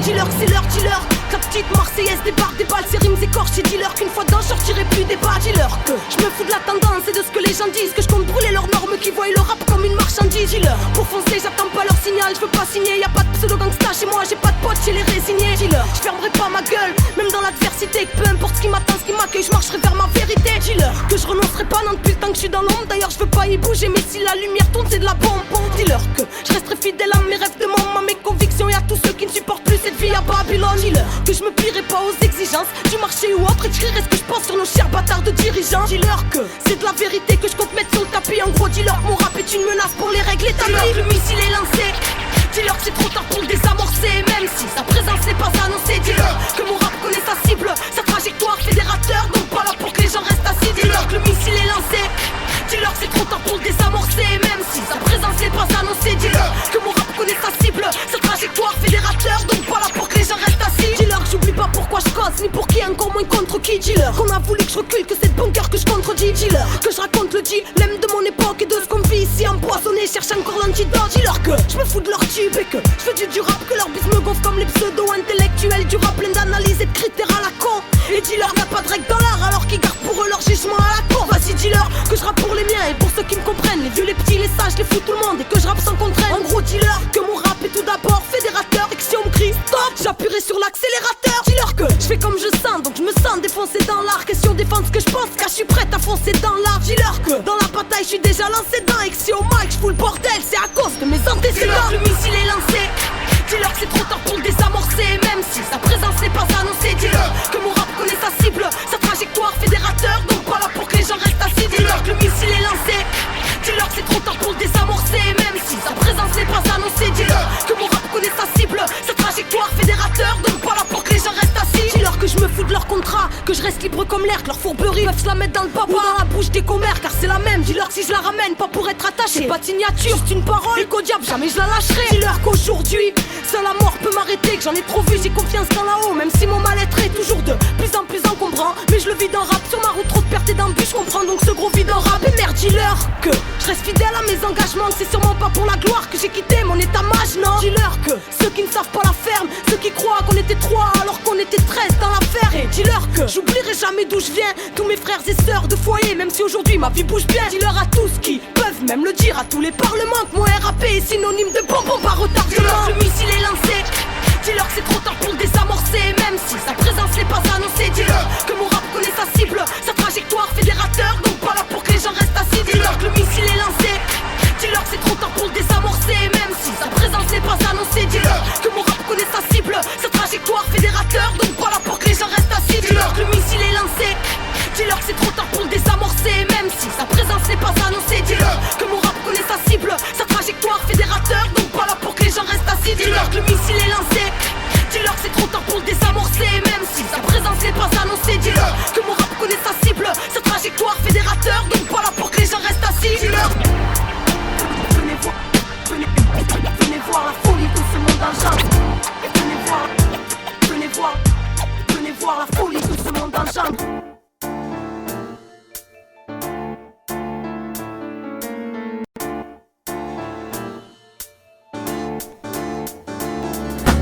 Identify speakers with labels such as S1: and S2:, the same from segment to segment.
S1: Dis-leur que c'est leur dealer, que la petite Marseillaise débarque des balles, ses rimes écorchées. Dis-leur qu'une fois dedans, je sortirai plus des bas. Dis-leur que je me fous de la tendance et de ce que les gens disent, que je compte brûler leurs normes qui voient le rap comme une marchandise. Dis-leur pour foncer, j'attends pas leur signal, je veux pas signer. Y'a pas de pseudo gangsta chez moi, j'ai pas de potes chez les résignés. Dis-leur, je fermerai pas ma gueule, même dans l'adversité, que peu importe ce qui m'attend, ce qui m'accueille, je marcherai vers ma vérité. Dis-leur que je renoncerai pas, non, depuis le temps que je suis dans l'ombre. D'ailleurs je veux pas y bouger, mais si la lumière tourne c'est de la bombe. Dis-leur que je resterai fidèle à mes rêves de môme, à mes convictions et à tous ceux qui ne supportent plus cette vie à Babylone. Dis-leur que je me plierai pas aux exigences du marché ou autre, et je crierai ce que je pense sur nos chers bâtards de dirigeants. Dis-leur que c'est de la vérité que je compte mettre sur le tapis. En gros dis-leur que mon rap est une menace pour les règles établies. Le missile est lancé, dis-leur que c'est trop tard pour le désamorcer, même si sa présence n'est pas annoncée. Dis-leur que mon rap connaît sa cible, sa trajectoire fédérateur, donc pas là pour que les gens restent assis. Dis-leur que le missile est lancé, dis-leur que c'est trop tard pour le désamorcer, même si sa présence n'est pas annoncée. Dis-leur que mon rap connaît sa cible, sa trajectoire fédérateur, donc pas là pour que les gens restent assis. Dis-leur que j'oublie pas pourquoi je cause, ni pour qui, encore moins contre qui. Dis-leur qu'on a voulu que je recule, que c'est de bon cœur que je contredis. Dis-leur que je raconte le dilemme de mon époque et de ce qu'on vit ici empoisonné, cherche encore l'antidote. Dis-leur que je me fous de leur tube et que je fais du rap, que leur bis me gonfle comme les pseudo-intellectuels du rap plein d'analyses et de critères à la con. Et dis-leur y'a pas de règle dans l'art alors qu'ils gardent pour eux leur jugement à la con. Vas-y dis-leur que je rappe pour les miens et pour ceux qui me comprennent, les vieux, les petits, les sages, les fous, tout le monde, et que je rappe sans contrainte. En gros dis-leur que mon rap est tout d'abord fédérateur et que si on me crie stop, j'appuierai sur l'accélérateur. Dis-leur que je fais comme je sens, donc je me sens défoncé dans l'art. Question défendre ce que je pense, car je suis prête à foncer dans l'art. Dis-leur que dans la bataille je suis déjà lancé dedans et que si au mic je fous le bordel, c'est à cause de mes antécédents. Le missile est lancé, dis-leur que c'est trop tard pour le désamorcer, même si sa présence n'est pas annoncée. Dis-leur que mon rap connaît sa cible, sa trajectoire fédérateur, donc pas là pour que les gens restent assis. Dis-leur que le missile est lancé, dis-leur que c'est trop tard pour le désamorcer, même si sa présence n'est pas annoncée. Dis-leur que mon rap connaît sa cible, sa trajectoire fédérateur, donc pas là pour que les gens restent assis. Dis-leur que je me fous de leur contrat, que je reste libre comme l'air, que leur fourberie peuvent se la mettre dans le baba ou dans la bouche des commères, car c'est la même. Dis-leur que si je la ramène, pas pour être attaché, pas de signature, c'est une parole, et qu'au diable jamais je la lâcherai. Dis-leur qu'aujourd'hui, seule la mort peut m'arrêter, que j'en ai trop vu, j'ai confiance dans là-haut, même si mon mal-être est toujours de plus en plus encombrant. Mais je le vis dans rap, sur ma route trop de pertes et d'embûches, je comprends donc ce gros vide en rap. Et merde, dis-leur que je reste fidèle à mes engagements, que c'est sûrement pas pour la gloire que j'ai quitté mon état mage, non. Dis-leur que ceux qui ne savent pas la ferme, ceux qui croient qu'on était 3 alors qu'on était 13 dans l'affaire. Et dis-leur que j'oublierai jamais d'où je viens, tous mes frères et sœurs de foyer, même si aujourd'hui ma vie bouge bien. Dis-leur à tous qui peuvent même le dire, à tous les parlements, que mon RAP est synonyme de bonbon par retardement. Le missile est lancé, dis-leur que c'est trop tard pour le désamorcer, même si sa présence n'est pas annoncée. Dis-leur que mon rap connaît sa cible, sa trajectoire fédérateur, donc pas là pour que les gens restent assis. Dis-leur que le missile est lancé, dis-leur que c'est trop tard pour le désamorcer, même si sa présence n'est pas annoncée. Dis-leur que mon rap connaît sa cible, sa trajectoire fédérateur, donc pas là pour que les gens restent assis. Dis-leur que le missile est lancé, dis-leur que c'est trop tard pour le désamorcer, même si sa présence n'est pas annoncée. Dis-leur que mon rap connaît sa cible, sa trajectoire fédérateur, donc pas là pour que les gens restent assis. Dis-leur que le missile est lancé, dis-leur que c'est trop tard pour le désamorcer, même si sa présence n'est pas annoncée. Dis-leur que mon rap connaît sa cible, sa trajectoire fédérateur, donc pas là pour que les gens restent assis. Dis-leur venez voir la folie que ce monde engendre. Venez voir la folie que ce monde engendre.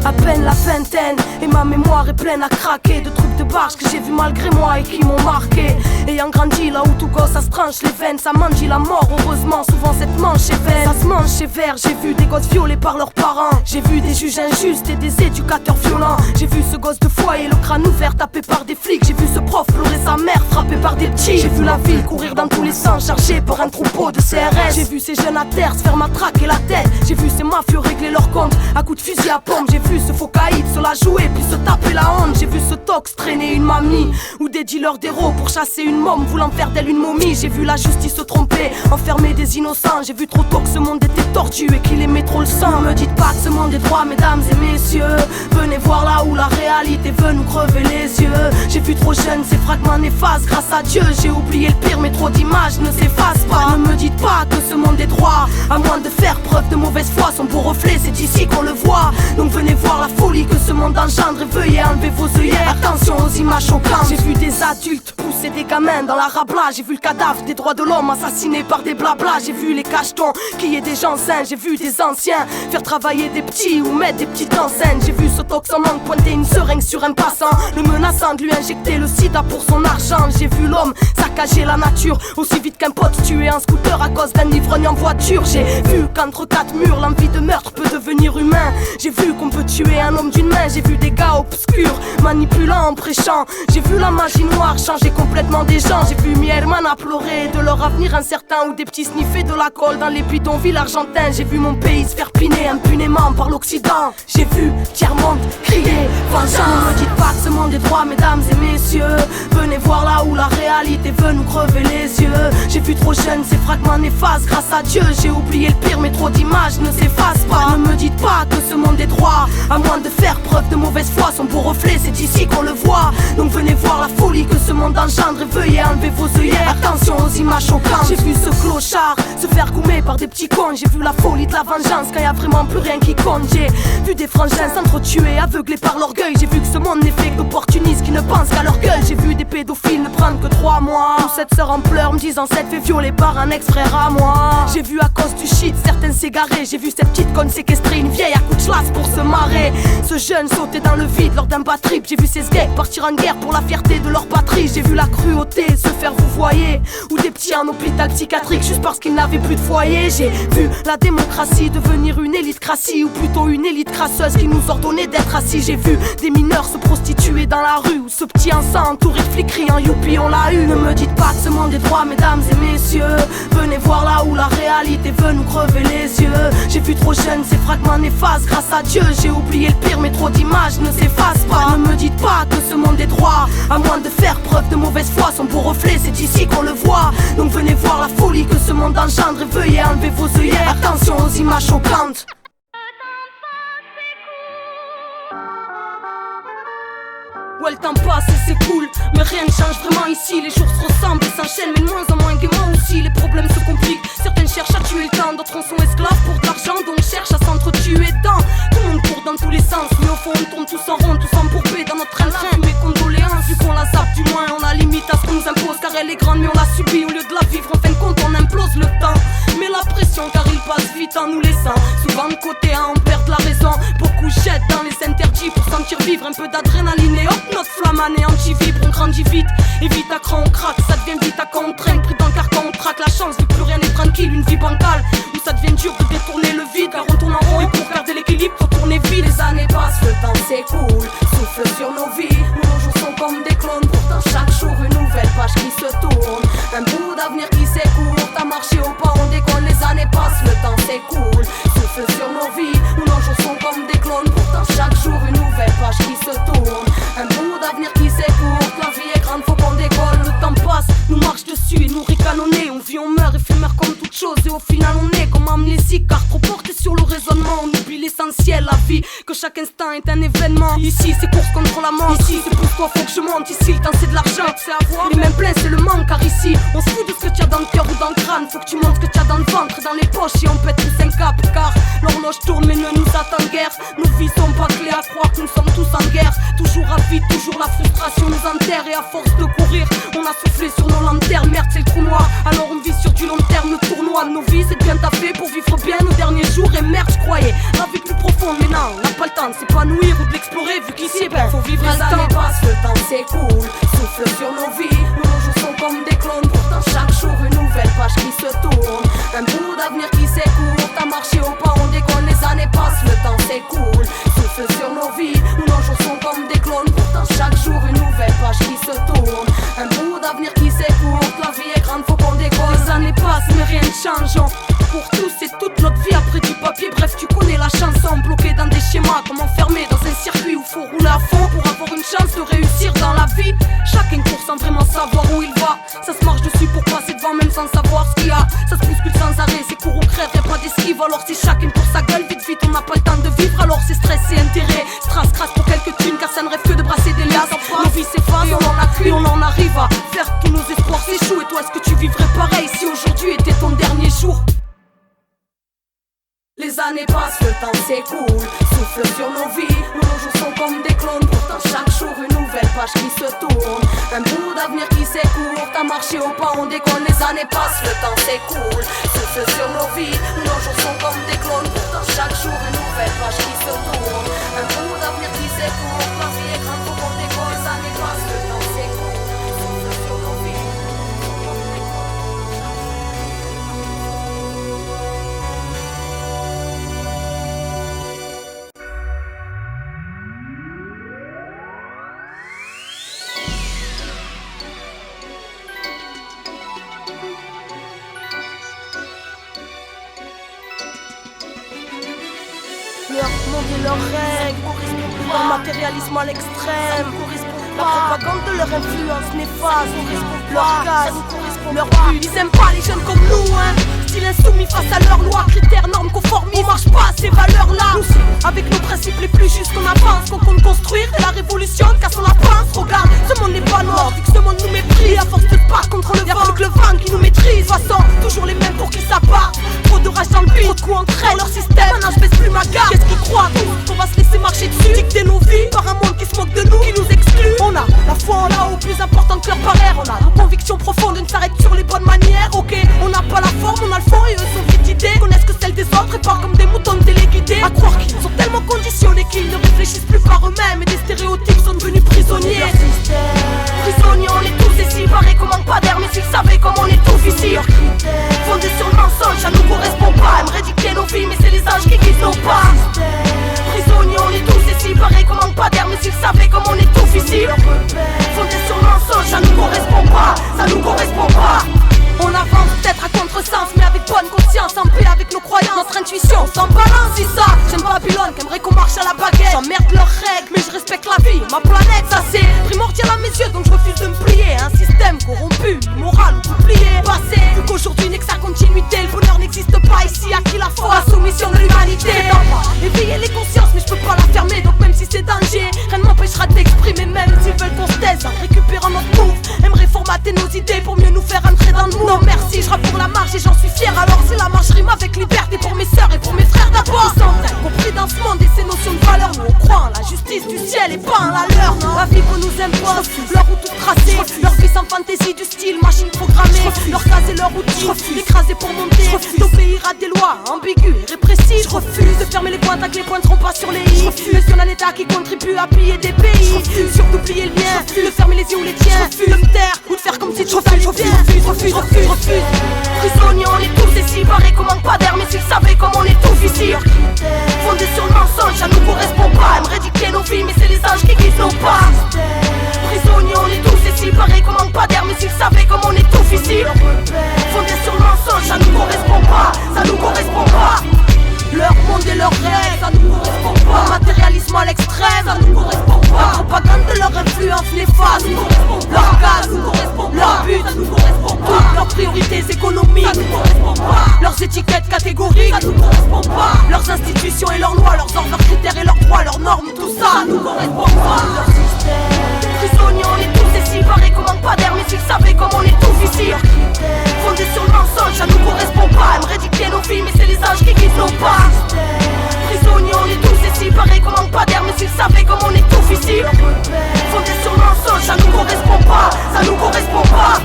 S1: À peine la vingtaine et ma mémoire est pleine à craquer de trucs de barge que j'ai vu malgré moi et qui m'ont marqué. Ayant grandi là où tout gosse ça se tranche les veines, ça mendie la mort heureusement, souvent cette manche est vaine. Ça se mange sévère, j'ai vu des gosses violés par leurs parents, j'ai vu des juges injustes et des éducateurs violents. J'ai vu ce gosse de foyer, le crâne ouvert, tapé par des flics. J'ai vu ce prof pleurer sa mère, frappé par des petits. J'ai vu la ville courir dans tous les sens, chargée par un troupeau de CRS. J'ai vu ces jeunes à terre se faire matraquer la tête. J'ai vu ces mafieux régler leur compte à coups de fusil à pompe. J'ai vu ce faux caïd se la jouer puis se taper la honte. J'ai vu ce tox traîner une mamie ou des dealers d'héros pour chasser une môme voulant faire d'elle une momie. J'ai vu la justice se tromper, enfermer des innocents. J'ai vu trop tôt que ce monde était tordu et qu'il aimait trop le sang. Me dites pas que ce monde est droit, mesdames et messieurs. Venez voir là où la réalité veut nous crever les yeux. J'ai vu trop jeune ces fragments néfastes, grâce à Dieu j'ai oublié le pire mais trop d'images ne s'effacent pas. Ne me dites pas que ce monde est droit, à moins de faire preuve de mauvaise foi. Son beau reflet c'est d'ici qu'on le voit. Donc venez voir la folie que ce monde engendre et veuillez enlever vos œillères. Attention aux images choquantes. J'ai vu des adultes pousser des gamins dans la rabla. J'ai vu le cadavre des droits de l'homme assassiné par des blablas. J'ai vu les cachetons qui est des gens sains. J'ai vu des anciens faire travailler des petits ou mettre des petites en scène. J'ai vu ce toxomane pointer une seringue sur un passant, le menaçant de lui injecter le sida pour son argent. J'ai vu l'homme saccager la nature aussi vite qu'un pote tuer un scooter à cause d'un ivrogne en voiture. J'ai vu qu'entre quatre murs l'envie de meurtre peut devenir humain. J'ai vu qu'on peut tuer un homme d'une main. J'ai vu des gars obscurs manipulant en prêchant. J'ai vu la magie noire changer complètement des gens. J'ai vu mi hermana pleurer de leur avenir incertain, ou des petits sniffer de la colle dans les bidonvilles argentins. J'ai vu mon pays se faire piner impunément par l'Occident. J'ai vu tiers-monde crier vengeance. Ne me dites pas que ce monde est droit, mesdames et messieurs. Venez voir là où la réalité veut nous crever les yeux. J'ai vu trop jeune ces fragments néfastes, grâce à Dieu j'ai oublié le pire, mais trop d'images ne s'effacent pas. Ne me dites pas que ce monde est droit, à moins de faire preuve de mauvaise foi. Son beau reflet c'est ici qu'on le voit. Donc venez voir la folie que ce monde engendre et veuillez enlever vos œillères. Attention aux images choquantes. J'ai vu ce clochard se faire goumer par des petits cons. J'ai vu la folie de la vengeance quand y a vraiment plus rien qui compte. J'ai vu des frangins s'entretuer, aveuglés par l'orgueil. J'ai vu que ce monde n'est fait d'opportunistes qui ne pensent qu'à leur gueule. J'ai vu des pédophiles ne prendre que 3 mois. Ou cette sœur en pleurs me disant s'être fait violer par un ex-frère à moi. J'ai vu à cause du shit certains s'égarer. J'ai vu cette petite conne séquestrer une vieille à coups de chlasse pour se marrer. Ce jeune sauter dans le vide lors d'un bad trip. J'ai vu ces sgeeks partir en guerre pour la fierté de leur patrie. J'ai vu la cruauté se faire vous voyez, ou des petits en hôpital psychiatrique juste parce qu'ils n'avaient plus de foyer. J'ai vu la démocratie devenir une élite crassie, ou plutôt une élite crasseuse qui nous ordonnait d'être assis. J'ai vu des mineurs se prostituer dans la rue, ou ce petit enfant entouré de flics criant youpi on l'a eu. Ne me dites pas que ce monde est droit, mesdames et messieurs. Venez voir là où la réalité veut nous crever les yeux. J'ai vu trop jeune ces fragments néfastes, grâce à Dieu j'ai oublié le pire, mais trop d'images ne s'effacent pas. Ne me dites pas que ce monde est droit, à moins de faire preuve de mauvaise foi. Son beau reflet c'est ici qu'on le voit. Donc venez voir la folie que ce monde engendre et veuillez enlever vos œillères. Attention aux images choquantes. Ouais, le temps passe et c'est cool, mais rien ne change vraiment ici. Les jours se ressemblent et s'enchaînent, mais de moins en moins gaiement aussi. Les problèmes se compliquent, certaines cherchent à tuer le temps, d'autres en sont esclaves pour de l'argent, donc cherchent à s'entretuer dedans. Tout le monde court dans tous les sens, mais au fond on tourne tous en rond, tous embourbés dans notre train-train. Mes condoléances, vu qu'on la zappe du moins, on la limite à ce qu'on nous impose, car elle est grande mais on la subit. Au lieu de la vivre, en fin de compte on implose le temps. Mais la pression car il passe vite en nous laissant souvent de côté à en perdre la raison. Beaucoup jettent dans les interdits pour sentir vivre un peu d'adrénaline et hop notre flamme anéantie vibre. On grandit vite et vite à cran on craque, ça devient vite à contraindre. Pris dans le carcan on traque la chance vu que plus rien n'est tranquille. Une vie bancale où ça devient dur de détourner le vide, car on tourne en rond et pour garder l'équilibre faut tourner vite. Les années passent, le temps s'écoule, souffle sur nos vies. Nos jours sont comme des clones, pourtant chaque jour une nouvelle page qui se tourne. Un bout d'avenir qui s'écoule, t'as marché au pas, on décolle. Les années passent, le temps s'écoule, souffle sur nos vies. Nos jours sont comme des clones, pourtant chaque jour une nouvelle page qui se tourne. Un bout d'avenir qui s'écoule, la vie est grande, faut qu'on décolle. Le temps passe, nous marche dessus et nous ricanonner. On vit, on meurt, éphémère comme toute chose. Et au final on est comme amnésique, car trop porté sur le raisonnement. On oublie l'essentiel, la vie, que chaque instant est un événement. Ici c'est course contre la montre, ici c'est pour toi faut que je monte. Ici le temps c'est de l'argent, c'est à voir. Les mêmes pleins c'est le manque, car ici on se fout de ce que tu as dans le cœur ou dans le crâne. Faut que tu montres ce que tu as dans le ventre et dans les poches, et on pète tous un cap, car l'horloge tourne mais ne nous attend guère. Nos vies sont pas clés à croire que nous sommes tous en guerre. Toujours à vide, toujours la frustration nous enterre. Et à force de courir, on a soufflé sur nos lanternes. Merde c'est le trou noir, alors on vit sur du long terme. Le tournoi de nos vies c'est bien taffé pour vivre bien nos derniers jours. Et merde je croyais la vie plus profonde, mais non, on n'a pas le temps de s'épanouir ou de l'explorer. Vu qu'ici ben faut vivre les années passent, le temps s'écoule, souffle sur nos vies. Nos jours sont comme des clones, pourtant chaque jour une nouvelle page qui se tourne. Un bout d'avenir qui s'écoule, t'as marché au pas, on déconne. Les années passent, le temps s'écoule, souffle sur nos vies. Nos jours sont comme des clones, pourtant chaque jour une nouvelle page qui se tourne. Un bout d'avenir qui s'écoule, la vie est grande, faut qu'on décolle. Les années passent mais rien ne change, pour tous c'est toute notre vie après du papier. Bref tu connais la chanson, bloqué dans des schémas, comme enfermé dans un circuit où faut rouler à fond pour avoir une chance de réussir dans la vie. Chacun court sans vraiment savoir où il va, ça se marche dessus pour passer devant même sans savoir ce qu'il y a. Ça se bouscule sans arrêt, c'est court ou crève, y'a pas d'esquive. Alors c'est chacun pour sa gueule, vite vite on n'a pas le temps de vivre. Alors c'est stress et intérêt, strass crasse pour quelques thunes, car ça ne rêve que de brasser des liasses. Nos vies s'effacent et on en a cru, on en arrive à faire que tous nos espoirs s'échouent. Et toi est-ce que tu vivrais pareil si aujourd'hui était ton dernier jour? Les années passent, le temps s'écoule, souffle sur nos vies. Nos jours sont comme des clones, pourtant chaque jour une nouvelle page qui se tourne. Un bout d'avenir qui s'écourt. T'as marché au pas, on déconne, les années passent, le temps s'écoule. Souffle sur nos vies, nos jours sont comme des clones. Pourtant chaque jour une nouvelle page qui se tourne. Un bout d'avenir qui s'écourt. La vie est grande, faut qu'on déconne, les années passent, le temps s'écoule. Souffle sur nos vies. Leur monde et leurs règles, leur matérialisme à l'extrême, la propagande de leur influence néfaste, leur gaz, leur but. Ils aiment pas les jeunes comme nous, hein. Style insoumis face à leurs lois, critères, normes conformistes. On marche pas à ces valeurs-là. Nous, avec nos principes les plus justes qu'on avance, qu'on compte construire la révolution, cassons la pince. Regarde, ce monde n'est pas noir, vu que ce monde nous méprise. À force de se battre contre le vent, y'a plus que le vent qui nous maîtrise. De toute façon, toujours les mêmes pour qui ça part. Trop de rage dans le but, trop de coups entre elles. Leur système, maintenant je baisse plus ma garde. Qu'est-ce qu'ils croient tous qu'on va se laisser marcher dessus? Dicter nos vies par un monde qui se moque de nous, qui nous exclut. On a la foi en là-haut, plus important que leur barrière. On a nos convictions profondes, ne s'arrête sur les bonnes manières. Ok, on n'a pas la forme, on a le fond et eux sont vite d'idées. Connaissent que celle des autres et parlent comme des moutons téléguidés. À croire qu'ils sont tellement conditionnés qu'ils ne réfléchissent plus par eux-mêmes. Et des stéréotypes sont devenus prisonniers. Prisonniers, on est tous ici. Pareil qu'on manque pas d'air, mais s'ils savaient comme on est tous ici. Fondés sur le mensonge, ça nous correspond pas. Aimeraient dicter nos vies, mais c'est les anges qui guident nos pas. Prisonniers, on est tous ici. Pareil qu'on manque pas d'air, mais s'ils savaient comme on est tous ici. Fondés sur le mensonge, ça nous correspond pas. Ça nous correspond pas. On avance peut-être à contresens, mais avec bonne conscience, en paix avec nos croyances, notre intuition sans balance. Si ça, j'aime Babylone, qu'aimerait qu'on marche à la baguette. J'emmerde leurs règles, mais je respecte la vie, ma planète. Ça c'est primordial à mes yeux, donc je refuse de me plier. Un système corrompu, moral ou oublié. Passé, vu qu'aujourd'hui n'est que sa continuité. Le bonheur n'existe pas ici, à qui la foi, la soumission de l'humanité. Éveiller les consciences, mais je peux pas la fermer. Donc même si c'est danger, rien ne m'empêchera d'exprimer. Même s'ils veulent qu'on se taise, en récupérant notre move. Aimerait formater nos idées pour mieux nous faire entrer dans le moule. Non merci, je rappe pour la marche et j'en suis fier. Alors si la marche rime avec liberté pour mes sœurs et pour mes frères d'abord. Ils sont incompris dans ce monde et ses notions de valeur. Nous on croit en la justice du ciel et pas en la leur. La vie qu'on nous impose, leur route toute tracée. Leur vie sans fantaisie du style, machine programmée. Leur case et leur outil, écrasés pour monter. D'obéir à des lois ambiguës et répressives. Je refuse de fermer les points tant que les points ne seront pas sur les i. Question d'un état qui contribue à piller des pays. Sur d'oublier le lien, de fermer les yeux ou les tiens. De me taire ou de faire comme si tu savais bien. Refuse. Prisonniers, on est tous ici. Pareil qu'on manque pas d'air, mais s'ils savaient comme on est tous ici. Fondés sur le mensonge, ça nous correspond pas. Aimeraient dicter nos vies, mais c'est les anges qui guident nos pas. Prisonniers, on est tous ici. Pareil qu'on manque pas d'air, mais s'ils savaient comme on est tous ici. Fondés sur le mensonge, ça nous correspond pas. Ça nous correspond pas. Leur monde et leurs règles, ça nous correspond pas. Matérialisme à l'extrême, ça nous correspond pas. La propagande de leur influence néfaste, leur gaz, leur but, toutes leurs priorités économiques, ça nous correspond pas. Leurs étiquettes catégoriques, ça nous correspond pas. Leurs institutions et leurs lois, leurs ordres, leurs critères et leurs droits, leurs normes, tout ça, ça nous correspond pas. Leur système. Prisonniers, on est tous ici. Pareil qu'on manque pas d'air, mais s'ils savaient comme on est tous ici. Fondés sur le mensonge, ça nous correspond pas. Aimeraient dicter nos vies, mais c'est les anges qui guident nos pas. Prisonniers, on est tous ici. Pareil qu'on manque pas d'air, mais s'ils savaient comme on est tous ici. Fondés sur le mensonge, ça nous correspond pas. Ça nous correspond pas.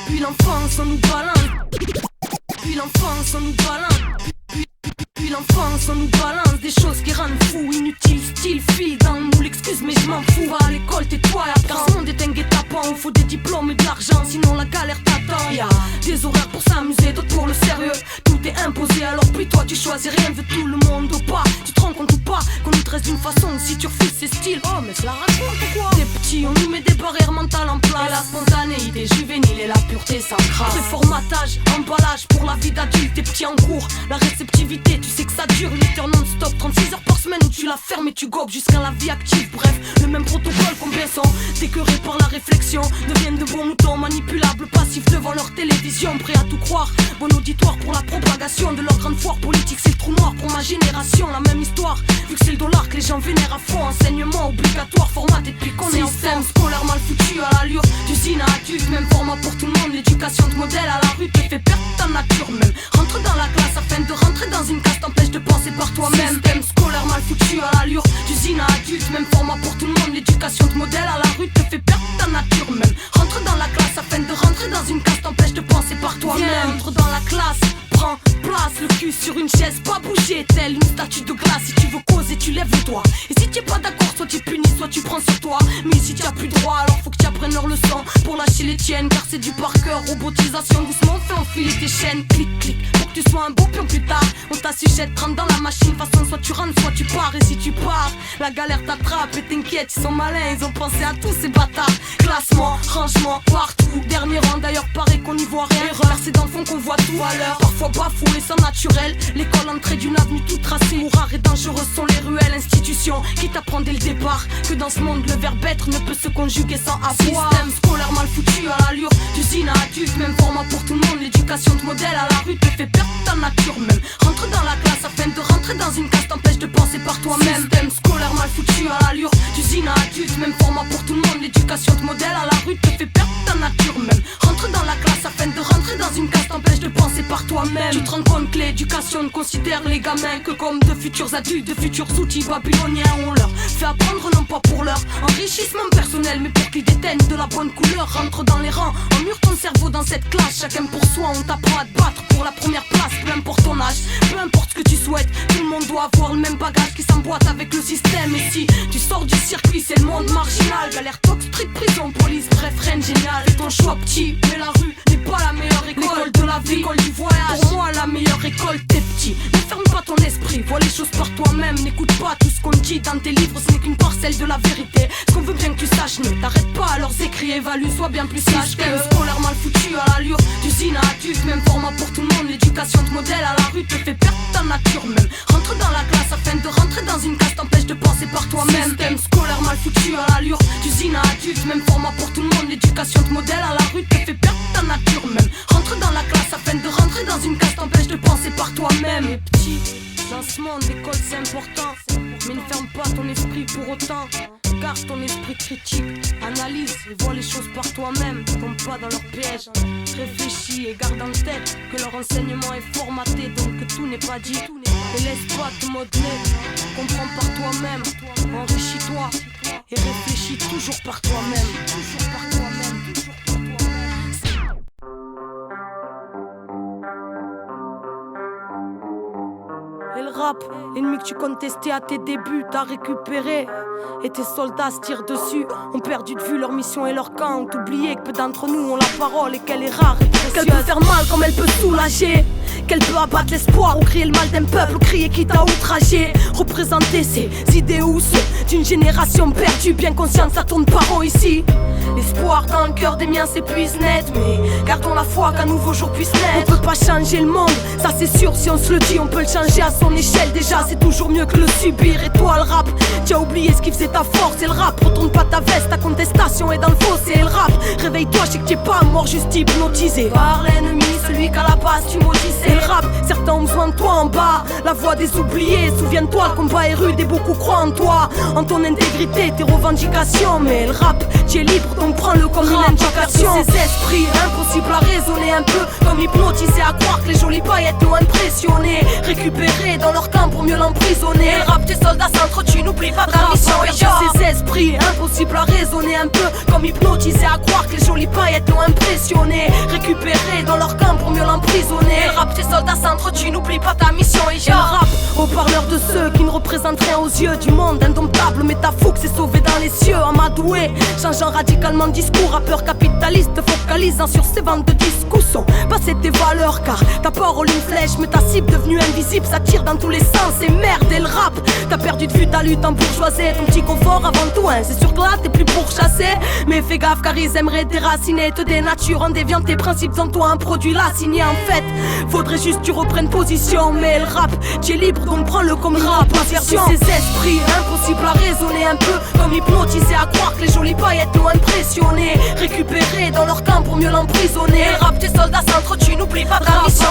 S1: Puis l'enfance on nous balance. Puis l'enfance on nous balance. Puis l'enfance on nous balance des choses qui rendent fou, inutiles, style, fil dans le moule, excuse mais je m'en fous. Va à l'école, tais-toi et apprends. Ce monde est un guet-apens, il faut des diplômes et de l'argent, sinon la galère t'attend. Y'a des horaires pour s'amuser, d'autres pour le sérieux. Tout t'est imposé. Alors puis toi tu choisis rien, veut tout le monde ou pas. Tu te rends compte ou pas qu'on nous dresse d'une façon, si tu refuses c'est style. Oh mais cela raconte ou quoi? Des petits, on nous met des barrières mentales en place. Et la spontanéité juvénile et la pureté s'encrasse. Préformatage, emballage pour la vie d'adulte. Des petits en cours, la réceptivité, tu sais que ça dure 8 heures non-stop, 36 heures par semaine où tu la fermes et tu gobes jusqu'à la vie active. Bref, le même protocole combien sont décorés par la réflexion, deviennent de bons moutons manipulables, passifs devant leur télévision, prêts à tout croire. Bon auditoire pour la propagation de leur grande foire politique, c'est le trou noir pour ma génération. La même histoire, vu que c'est le dollar que les gens vénèrent à fond. Enseignement obligatoire, formaté depuis qu'on est enfant. Système scolaire mal foutu à l'allure d'usine à adulte, même format pour tout le monde. L'éducation de modèle à la rue te fait perdre ta nature même. Rentre dans la classe afin de rentrer dans une case t'empêche de penser par toi-même. Système scolaire mal foutu à l'allure d'usine à adulte, même format pour tout le monde. L'éducation de modèle à la rue te fait perdre ta nature même. Rentre dans la classe afin de rentrer dans une case t'empêche de penser par toi-même. Entre dans la classe, prends place, le cul sur une chaise, pas bouger, telle une statue de glace. Si tu veux causer, tu lèves le doigt. Et si tu es pas d'accord, soit tu punis, soit tu prends sur toi. Mais si tu as plus droit, alors faut que tu apprennes leur leçon pour lâcher les tiennes, car c'est du par cœur. Robotisation, doucement, fais enfiler tes chaînes. Clic, clic, pour que tu sois un beau pion plus tard. On t'assujette, rentre dans la machine, façon soit tu rentres, soit tu pars. Et si tu pars, la galère t'attrape et t'inquiète, ils sont malins, ils ont pensé à tous ces bâtards. Classement, rangement, partout, dernier rang, d'ailleurs paraît qu'on n'y voit rien. Erreur, c'est dans le fond qu'on voit tout à l'heure. Parfois bafoué, sans naturel, l'école entrée d'une avenue toute tracée. Où rares et dangereuses sont les ruelles, institutions qui t'apprend dès le départ que dans ce monde le verbe être ne peut se conjuguer sans avoir. Système scolaire mal foutu à l'allure d'usine à adulte, même format pour tout le monde. L'éducation de modèle à la rue te fait perdre ta nature même. Rentre dans la classe afin de rentrer dans une case t'empêche de penser par toi-même. Système scolaire mal foutu à l'allure d'usine à adulte, même format pour tout le monde. L'éducation de modèle à la rue te fait perdre ta nature même. Rentre dans la classe afin de rentrer dans une case t'empêche de penser par toi-même. Tu te rends compte que l'éducation ne considère les gamins que comme de futurs adultes, de futurs outils babyloniens. On leur fait apprendre non pas pour leur enrichissement personnel, mais pour qu'ils déteignent de la bonne couleur. Rentre dans les rangs, emmure ton cerveau dans cette classe. Chacun pour soi, on t'apprend à te battre pour la première place. Peu importe ton âge, peu importe ce que tu souhaites, tout le monde doit avoir le même bagage qui s'emboîte avec le système. Et si tu sors du circuit, c'est le monde marginal. Galère, tox, street, prison, police, bref, reine génial. Fais ton choix petit, mais la rue n'est pas la meilleure école. L'école de la vie, l'école du voyage, pour moi la meilleure école, t'es petit. Ne ferme pas ton esprit, vois les choses par toi-même. N'écoute pas tout ce qu'on te dit dans tes livres, ce n'est qu'une parcelle de la vérité. Ce qu'on veut bien que tu saches, ne t'arrête pas à leurs écrits, évalue, sois bien plus sage que scolaire mal foutu à l'allure d'usine à adulte, même format pour tout le monde. L'éducation de modèle à la rue te fait perdre ta nature même. Rentre dans la classe afin de rentrer dans une case t'empêche de penser par toi-même. Système scolaire mal foutu à l'allure d'usine à adulte, même format pour tout le monde. L'éducation de modèle à la rue te fait perdre ta nature même. Rentre dans la classe afin de rentrer dans une case t'empêche de penser par toi-même. Et petit, dans ce monde, l'école c'est important, mais ne ferme pas ton esprit pour autant. Garde ton esprit critique, analyse et vois les choses par toi-même. Tombe pas dans leur piège, réfléchis et garde en tête que leur enseignement est formaté, donc que tout n'est pas dit. Et laisse pas te modeler, comprends par toi-même, enrichis-toi et réfléchis toujours par toi-même. Toujours par toi-même, toujours par toi-même. Et le rap, l'ennemi que tu contestais à tes débuts, t'as récupéré. Et tes soldats se tirent dessus, ont perdu de vue leur mission et leur camp. Ont oublié que peu d'entre nous ont la parole et qu'elle est rare et précieuse. Qu'elle peut faire mal comme elle peut soulager, qu'elle peut abattre l'espoir ou crier le mal d'un peuple, ou crier qui t'a outragé. Représenter ses idéaux, ceux d'une génération perdue, bien consciente ça tourne pas rond ici. L'espoir dans le cœur des miens s'épuise net, mais gardons la foi qu'un nouveau jour puisse naître. On peut pas changer le monde, ça c'est sûr, si on se le dit on peut le changer à son échelle. Déjà c'est toujours mieux que le subir. Et toi le rap, tu as oublié ce qui faisait ta force. Et le rap, retourne pas ta veste, ta contestation est dans le fossé. Et le rap, réveille-toi, je sais que t'es pas mort, juste hypnotisé par l'ennemi, celui qu'à la base tu maudissais. Et le rap, certains ont besoin de toi en bas, la voix des oubliés. Souviens-toi, le combat est rude et beaucoup croient en toi, en ton intégrité, tes revendications. Mais le rap, tu es libre, donc prends-le comme une indication. Ces esprits, impossible à raisonner, un peu comme hypnotisé à croire que les jolies paillettes l'ont impressionné. Récupéré dans leur camp pour mieux l'emprisonner. Et le rap, tes soldats s'entretuent, n'oublie pas ta mission. Ces esprits, impossible à raisonner, un peu comme hypnotisé à croire que les jolies paillettes l'ont impressionné. Récupéré dans leur camp pour mieux l'emprisonner. Et le rap, tes soldats s'entretuent, n'oublie pas ta mission. Et le rap, au parleur de ceux qui ne représentent rien aux yeux du monde indomptable, mais ta fougue s'est sauvée dans les cieux. Amadoué, changeant radicalement de discours, rappeur capitaliste, focalisant sur ses ventes de disques où sont passées tes valeurs? Car ta parole une flèche, mais ta cible devenue invisible, ça tire dans tous les sens et merde et le rap. T'as perdu de vue ta lutte en bourgeoisie, ton petit confort avant tout hein. C'est sûr que là t'es plus pourchassé, mais fais gaffe car ils aimeraient déraciner, te dénaturent en déviant tes principes en toi, un produit là signé en fait. Faudrait juste que tu reprennes position, mais le rap, tu es libre donc prends-le comme une proposition. Ces esprits, impossible à raisonner un peu, comme hypnotisé à croire que les jolies paillettes l'ont impressionné. Récupérés dans leur camp pour mieux l'emprisonner. Le rap, tes soldats s'entretuent, n'oublie pas ta mission.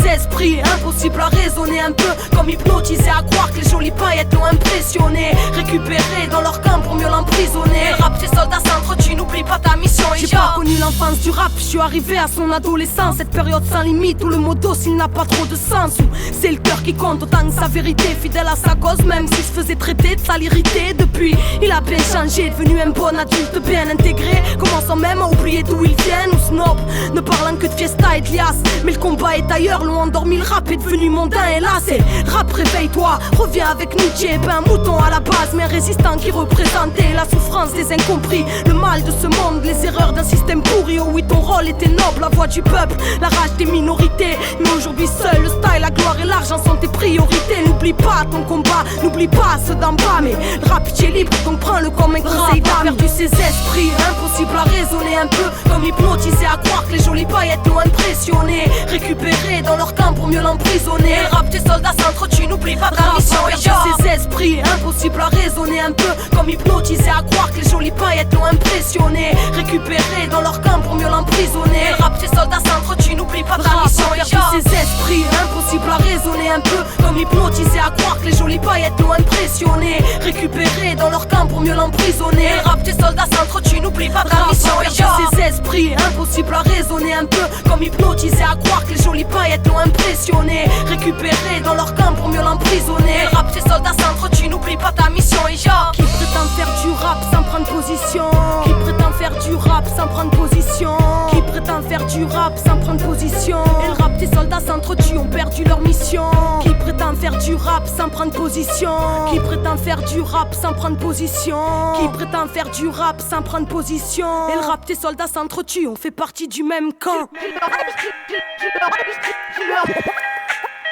S1: Ces esprits, impossible à raisonner un peu, comme hypnotisé à croire que les jolies paillettes l'ont impressionné. Récupérés dans leur camp pour mieux l'emprisonner. Le rap, tes soldats s'entretuent, n'oublie pas ta mission. J'ai pas connu l'enfance du rap, je suis arrivé à son adolescence. Cette période sans limite où le mot dos s'il n'a pas trop de sens, où c'est le cœur qui compte autant que sa vérité. Fidèle à sa cause même s'il se faisait traiter de salirité. Depuis il a bien changé, devenu un bon adulte bien intégré, commençant même à oublier d'où il vient. Ou snob, ne parlant que de fiesta et de liasse. Mais le combat est ailleurs, l'ont endormi, le rap est devenu mondain. Et là c'est rap, réveille-toi, reviens avec nous. Tu es pas un mouton à la base mais un résistant qui représentait la souffrance des incompris, le mal de ce monde, les erreurs d'un système pourri. Oh oui, ton rôle était noble, la voix du peuple, la rage des minorités. Mais aujourd'hui seul le style, la gloire et l'argent sont tes priorités. N'oublie pas ton combat, n'oublie pas ceux d'en bas. Mais le rap tu es libre donc prends-le comme un conseil d'âme. Perdu ses esprits, impossible à raisonner un peu, comme hypnotisé à croire que les jolies paillettes l'ont impressionné. Récupérés dans leur camp pour mieux l'emprisonner. Le rap tes soldats s'entretuent, n'oublie pas ta mission. Perdu ses esprits, impossible à raisonner un peu, comme hypnotisé à croire que les jolies paillettes l'ont impressionné. Récupérés dans leur camp pour mieux l'emprisonner. Le rap tes soldats s'entretuent, n'oublie pas ta mission. Perdu ses esprits, impossible à raisonner un peu, comme hypnotisé à croire que les jolies paillettes l'ont impressionné. Récupérés dans leur camp pour mieux l'emprisonner. Le rap tes soldats s'entretuent, n'oublie pas ta mission. Perdu ses esprits, impossible à raisonner un peu, comme hypnotisé à croire que les jolies paillettes l'ont impressionné. Récupérés dans leur camp pour mieux l'emprisonner. Le rap tes soldats s'entretuent, n'oublie pas ta mission. Et qui prétend faire du rap sans prendre position, qui prétend faire du rap sans prendre position, qui prétend faire du rap sans prendre position. Et le rap tes soldats s'entretuent, ont perdu leur mission. Qui prétend faire du rap sans prendre position, qui prétend faire du rap sans prendre position, qui prétend faire du rap sans prendre position. Et le rap tes soldats s'entretuent, on fait partie du même camp.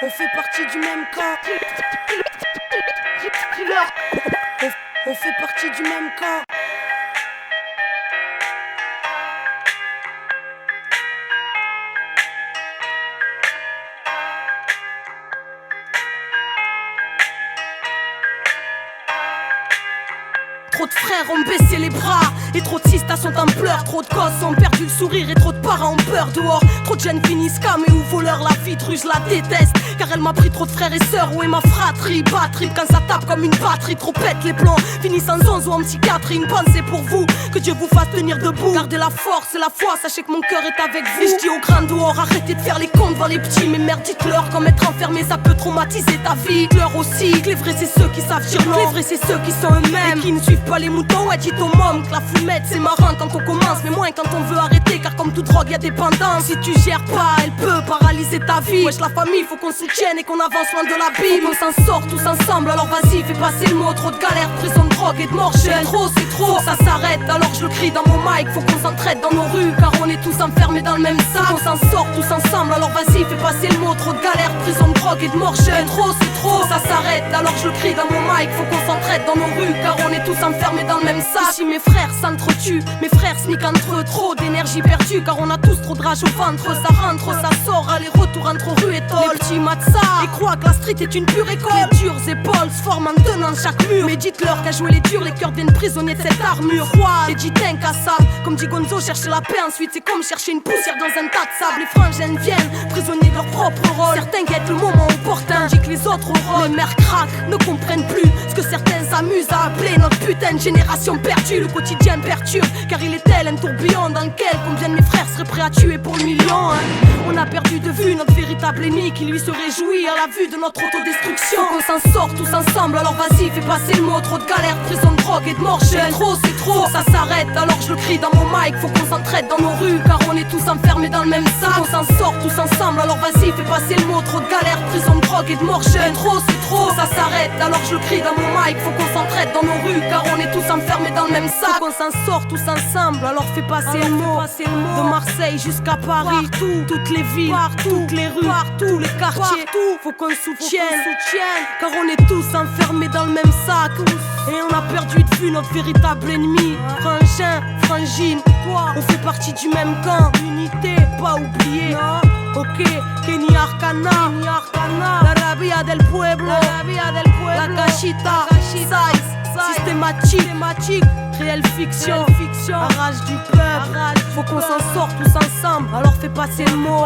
S1: On fait partie du même camp. On fait partie du même camp. Trop de frères ont baissé les bras et trop de sistas sont en pleurs. Trop de gosses ont perdu le sourire et trop de parents ont peur dehors. Trop de jeunes finissent camés ou voleurs, la vie de rue je la déteste. Car elle m'a pris trop de frères et sœurs, où est ma fratrie? Batterie quand ça tape comme une batterie, trop pète les plombs. Finissent en zonze ou en psychiatrie, une pensée pour vous, que Dieu vous fasse tenir debout. Gardez la force et la foi, sachez que mon cœur est avec vous. Et je dis aux grands dehors, arrêtez de faire les comptes devant les petits. Mais merde, dites-leur comme être enfermé ça peut traumatiser ta vie. Dites-leur aussi que les vrais c'est ceux qui savent dire non, les vrais c'est ceux qui sont eux-mêmes et qui ne suivent pas les moutons. Ouais, dites aux mômes que la fumette c'est marrant quand on commence, mais moins quand on veut arrêter. Car comme toute drogue y'a dépendance, si tu gères pas elle peut paralyser ta vie. Wesh la famille faut qu'on soutienne et qu'on avance loin de la Bible. On s'en sort tous ensemble, alors vas-y fais passer le mot. Trop de galères, prison de drogue et de mort jeune. Trop c'est trop, ça s'arrête, alors je le crie dans mon mic. Faut qu'on s'entraide dans nos rues, car on est tous enfermés dans le même sac. On s'en sort tous ensemble, alors vas-y fais passer le mot. Trop de galères, prison de drogue et de mort jeune. Trop c'est trop, ça s'arrête, alors je le crie dans mon mic. Faut qu'on s'entraide dans nos rues, car on est tous enfermés dans le même sac. Ici mes frères s'entretuent, mes frères sneak entre eux. Trop d'énergie perdue, car on a tous trop de rage au ventre. Ça rentre, ça sort, aller-retour entre rue et tôle. Les petits matent ça et croient que la street est une pure école. Les dures épaules se forment en tenant chaque mur. Mais dites-leur qu'à jouer les durs, les cœurs deviennent prisonniers de cette armure. Froide et dit qu'à ça, comme dit Gonzo, chercher la paix ensuite c'est comme chercher une poussière dans un tas de sable. Les frangins viennent, prisonniers de leur propre rôle. Certains guettent le moment opportun, dit que les autres rôles. Les mères craquent, ne comprennent plus ce que certains s'amusent à appeler notre putain de génération perdue. Le quotidien perturbe, car il est tel un tourbillon dans lequel combien de mes frères seraient prêts à tuer pour le million, hein. On a perdu perdu de vue notre véritable ennemi qui lui se réjouit à la vue de notre autodestruction. Faut qu'on s'en sorte tous ensemble, alors vas-y fais passer le mot. Trop de galères, prison de drogue et de mort jeune. C'est trop, ça s'arrête, alors je le crie dans mon mic. Faut qu'on s'entraide dans nos rues, car on est tous enfermés dans le même sac. Faut qu'on s'en sorte tous ensemble, alors vas-y fais passer le mot. Trop de galères, prison de drogue et de mort jeune. C'est trop, ça s'arrête, alors je le crie dans mon mic. Faut qu'on s'entraide dans nos rues, car on est tous enfermés dans le même sac. Faut qu'on s'en sorte tous ensemble, alors fais passer le mot. De Marseille jusqu'à Paris, toutes les villes, toutes les rues, tous les quartiers, faut qu'on soutienne, car on est tous enfermés dans le même sac. Et on a perdu de vue notre véritable ennemi. Frangin, frangine, on fait partie du même camp. Unité, pas oublier. Ok, Kenny Arcana, la rabia del pueblo, la cachita, size, systématique, réelle fiction, rage du peuple. Faut qu'on s'en sorte tous ensemble, alors fais passer le mot.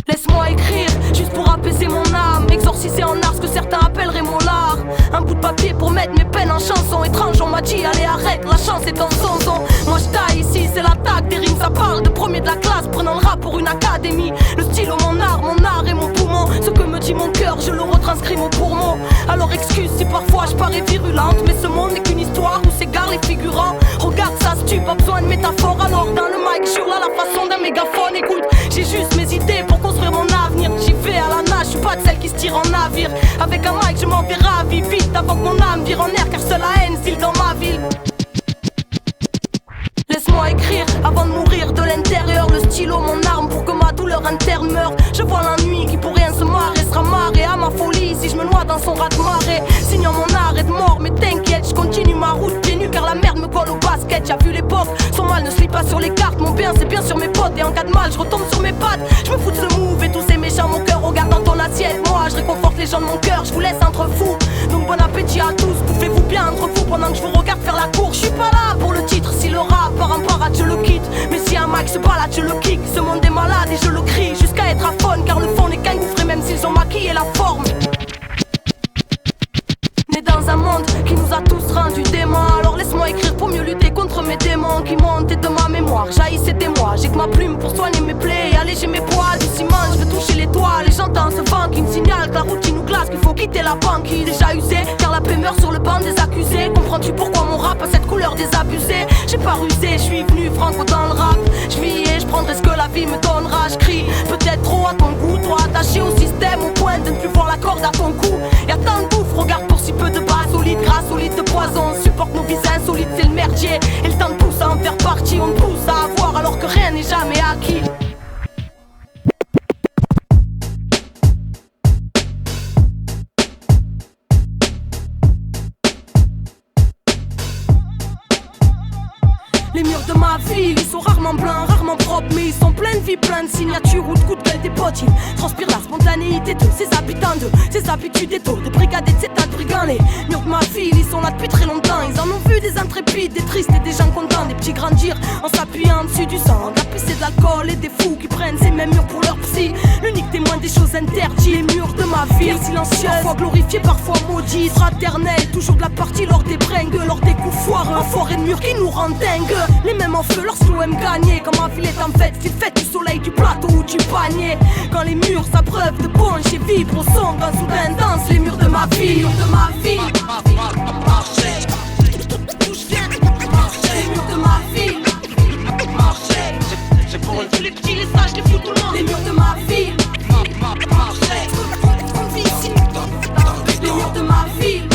S1: Laisse-moi écrire, juste pour apaiser mon âme. Exorciser en art ce que certains appelleraient mon lard. Un bout de papier pour mettre mes peines en chanson. Étrange, on m'a dit, allez arrête, la chance est en son son. Moi je taille ici, c'est l'attaque des rimes. Ça parle de premier de la classe, prenant le rap pour une académie. Le stylo, mon art et mon poumon. Ce que me dit mon cœur, je le retranscris mon poumon. Alors excuse si parfois je parais virulente, mais ce monde n'est qu'une histoire où s'égarent les figurants. Regarde ça, si tu pas besoin de métaphore. Alors dans le mic, je hurle à la façon d'un mégaphone. Écoute, j'ai juste mes idées pour construire mon avenir. J'y vais à la nage, je suis pas de celle qui se tire en navire. Avec un mic, je m'en vais ravi vite avant que mon âme vire en air, car seule la haine style dans ma ville. Laisse-moi écrire avant de mourir de l'intérieur. Le stylo, mon arme pour que ma douleur interne meure. Je vois la nuit qui pour rien se marrer, sera marrée à ma folie si je me noie dans son raz de marée. Signant mon arrêt de mort, mais t'inquiète, je continue ma route pieds nus car la merde me colle au basket. Y'a vu l'époque, son mal ne se lit pas sur les cartes. Mon bien c'est bien sur mes potes et en cas de mal je retombe sur mes pattes. Je me fous de ce move et tous ces méchants mon cœur regarde dans ton assiette. Moi je réconforte les gens de mon cœur, je vous laisse entre vous. Donc bon appétit à tous, bouffez-vous bien entre vous pendant que je vous regarde faire la cour. Je suis pas là pour le titre, si le rap part en parade je le quitte. Mais si un mic se balade je le kick. Ce monde est malade et je le crie jusqu'à être aphone, car le fond n'est qu'un gouffre même s'ils ont maquillé la forme. Né dans un monde qui nous a tous rendus démons, alors laisse-moi écrire pour mieux lutter contre mes démons qui montent et de ma mémoire jaillissent des mois. J'ai que ma plume pour soigner mes plaies et alléger mes poids. Du ciment, je veux toucher les toiles et j'entends ce vent qui me signale que la routine nous glace, qu'il faut quitter la banquise déjà usée, car la paix meurt sur le banc des accusés. Comprends-tu pourquoi mon rap a cette couleur désabusée? J'ai pas rusé, je suis venu franco dans le rap. Je vis et je prendrai ce que la vie me donnera. Je crie peut-être trop à ton goût, toi attaché au système au point de ne plus voir la corde à ton cou. Y'a tant de gouffres, regarde pour si peu de bas solide, grâce au litre de poison. On supporte nos vies insolites, c'est le merdier. Et le temps de pousse à en faire partie, on pousse à avoir alors que rien n'est jamais acquis. Les murs de ma ville, ils sont rarement blancs, rarement propres, mais ils sont pleins de vie, plein de signatures ou de coups de gueule des potes. Ils transpirent la spontanéité de ces habitants, de ces habitudes et taux, de brigades et de ces tas de brigands. Les murs de ma ville, ils sont là depuis très longtemps. Ils en ont vu des intrépides, des tristes et des gens contents, des petits grandir en s'appuyant dessus du sang, de la pisse et de l'alcool et des fous qui prennent ces mêmes murs pour leur psy. L'unique témoin des choses interdites, les murs de ma ville, silencieux, parfois glorifiés, parfois maudits, fraternels, toujours de la partie lors des bringues, lors des coups foireux, en forêt de murs qui nous rendent dingues. Les mêmes en feu lorsque l'OM gagnait. Quand ma ville est en fête, style fête du soleil, du plateau ou du panier. Quand les murs s'abreuvent de punch et vibrent au son, quand soudain dansent les murs de ma ville. Les murs de ma ville. D'où je viens, les murs de ma ville. C'est pour les petits, les sages, les fous, tout le monde. Les murs de ma ville. On vit ici. Les murs de ma ville.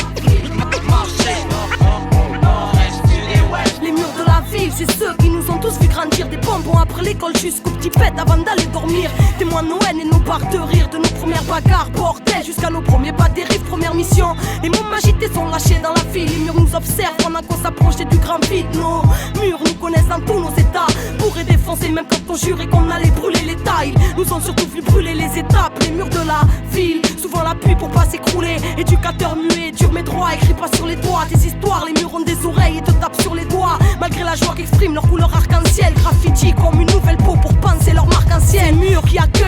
S1: Les murs de la ville, c'est ceux qui nous ont tous vu grandir. Des bonbons après l'école jusqu'au petit pet avant d'aller dormir. Témoins de nos haines et nos barres de rire, de nos premières bagarres, bordel, jusqu'à nos premiers pas dérives, première mission. Les mots agités sont lâchés dans la ville. Les murs nous observent pendant qu'on s'approchait du grand vide. Nos murs nous connaissent dans tous nos états, bourrés défoncés même quand on jurait qu'on allait brûler les tailles. Nous ont surtout vu brûler les étapes, les murs de la ville. Souvent l'appui pour pas s'écrouler. Éducateur muet, dur mais droit, écrit pas sur les doigts. Tes histoires, les murs ont des oreilles et te tapent sur les doigts. Malgré la joie qu'expriment leur couleur arc-en-ciel, graffiti comme une nouvelle peau pour penser leur marque ancienne. Murs qui accueillent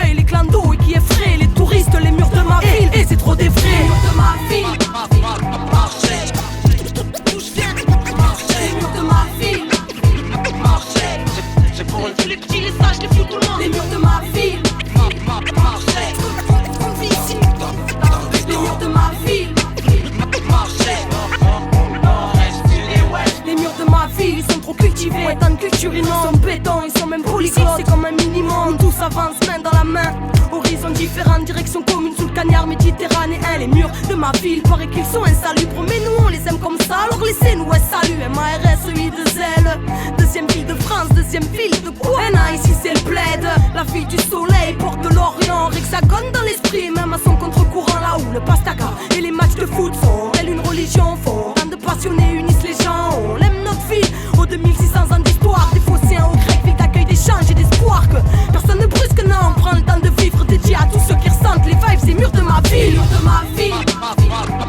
S1: ma ville, paraît qu'ils sont insalubres, mais nous on les aime comme ça, alors laissez-nous un salut. M-A-R-S-E-I-2-L, deuxième ville de France, deuxième ville de quoi? Ici c'est le bled, la fille du soleil, porte de l'Orient, hexagone dans l'esprit, même à son contre-courant là où le pastaga et les matchs de foot sont telle une religion, font tant de passionnés unissent les gens. On aime notre ville, aux 2600 ans d'histoire, des Phocéens aux Grecs, ville d'accueil, d'échange et d'espoir que personne ne brusque, non, on prend le temps de vivre, dédié à tous ceux qui ressentent les vibes, ces murs de ma ville, les murs de ma ville. Les murs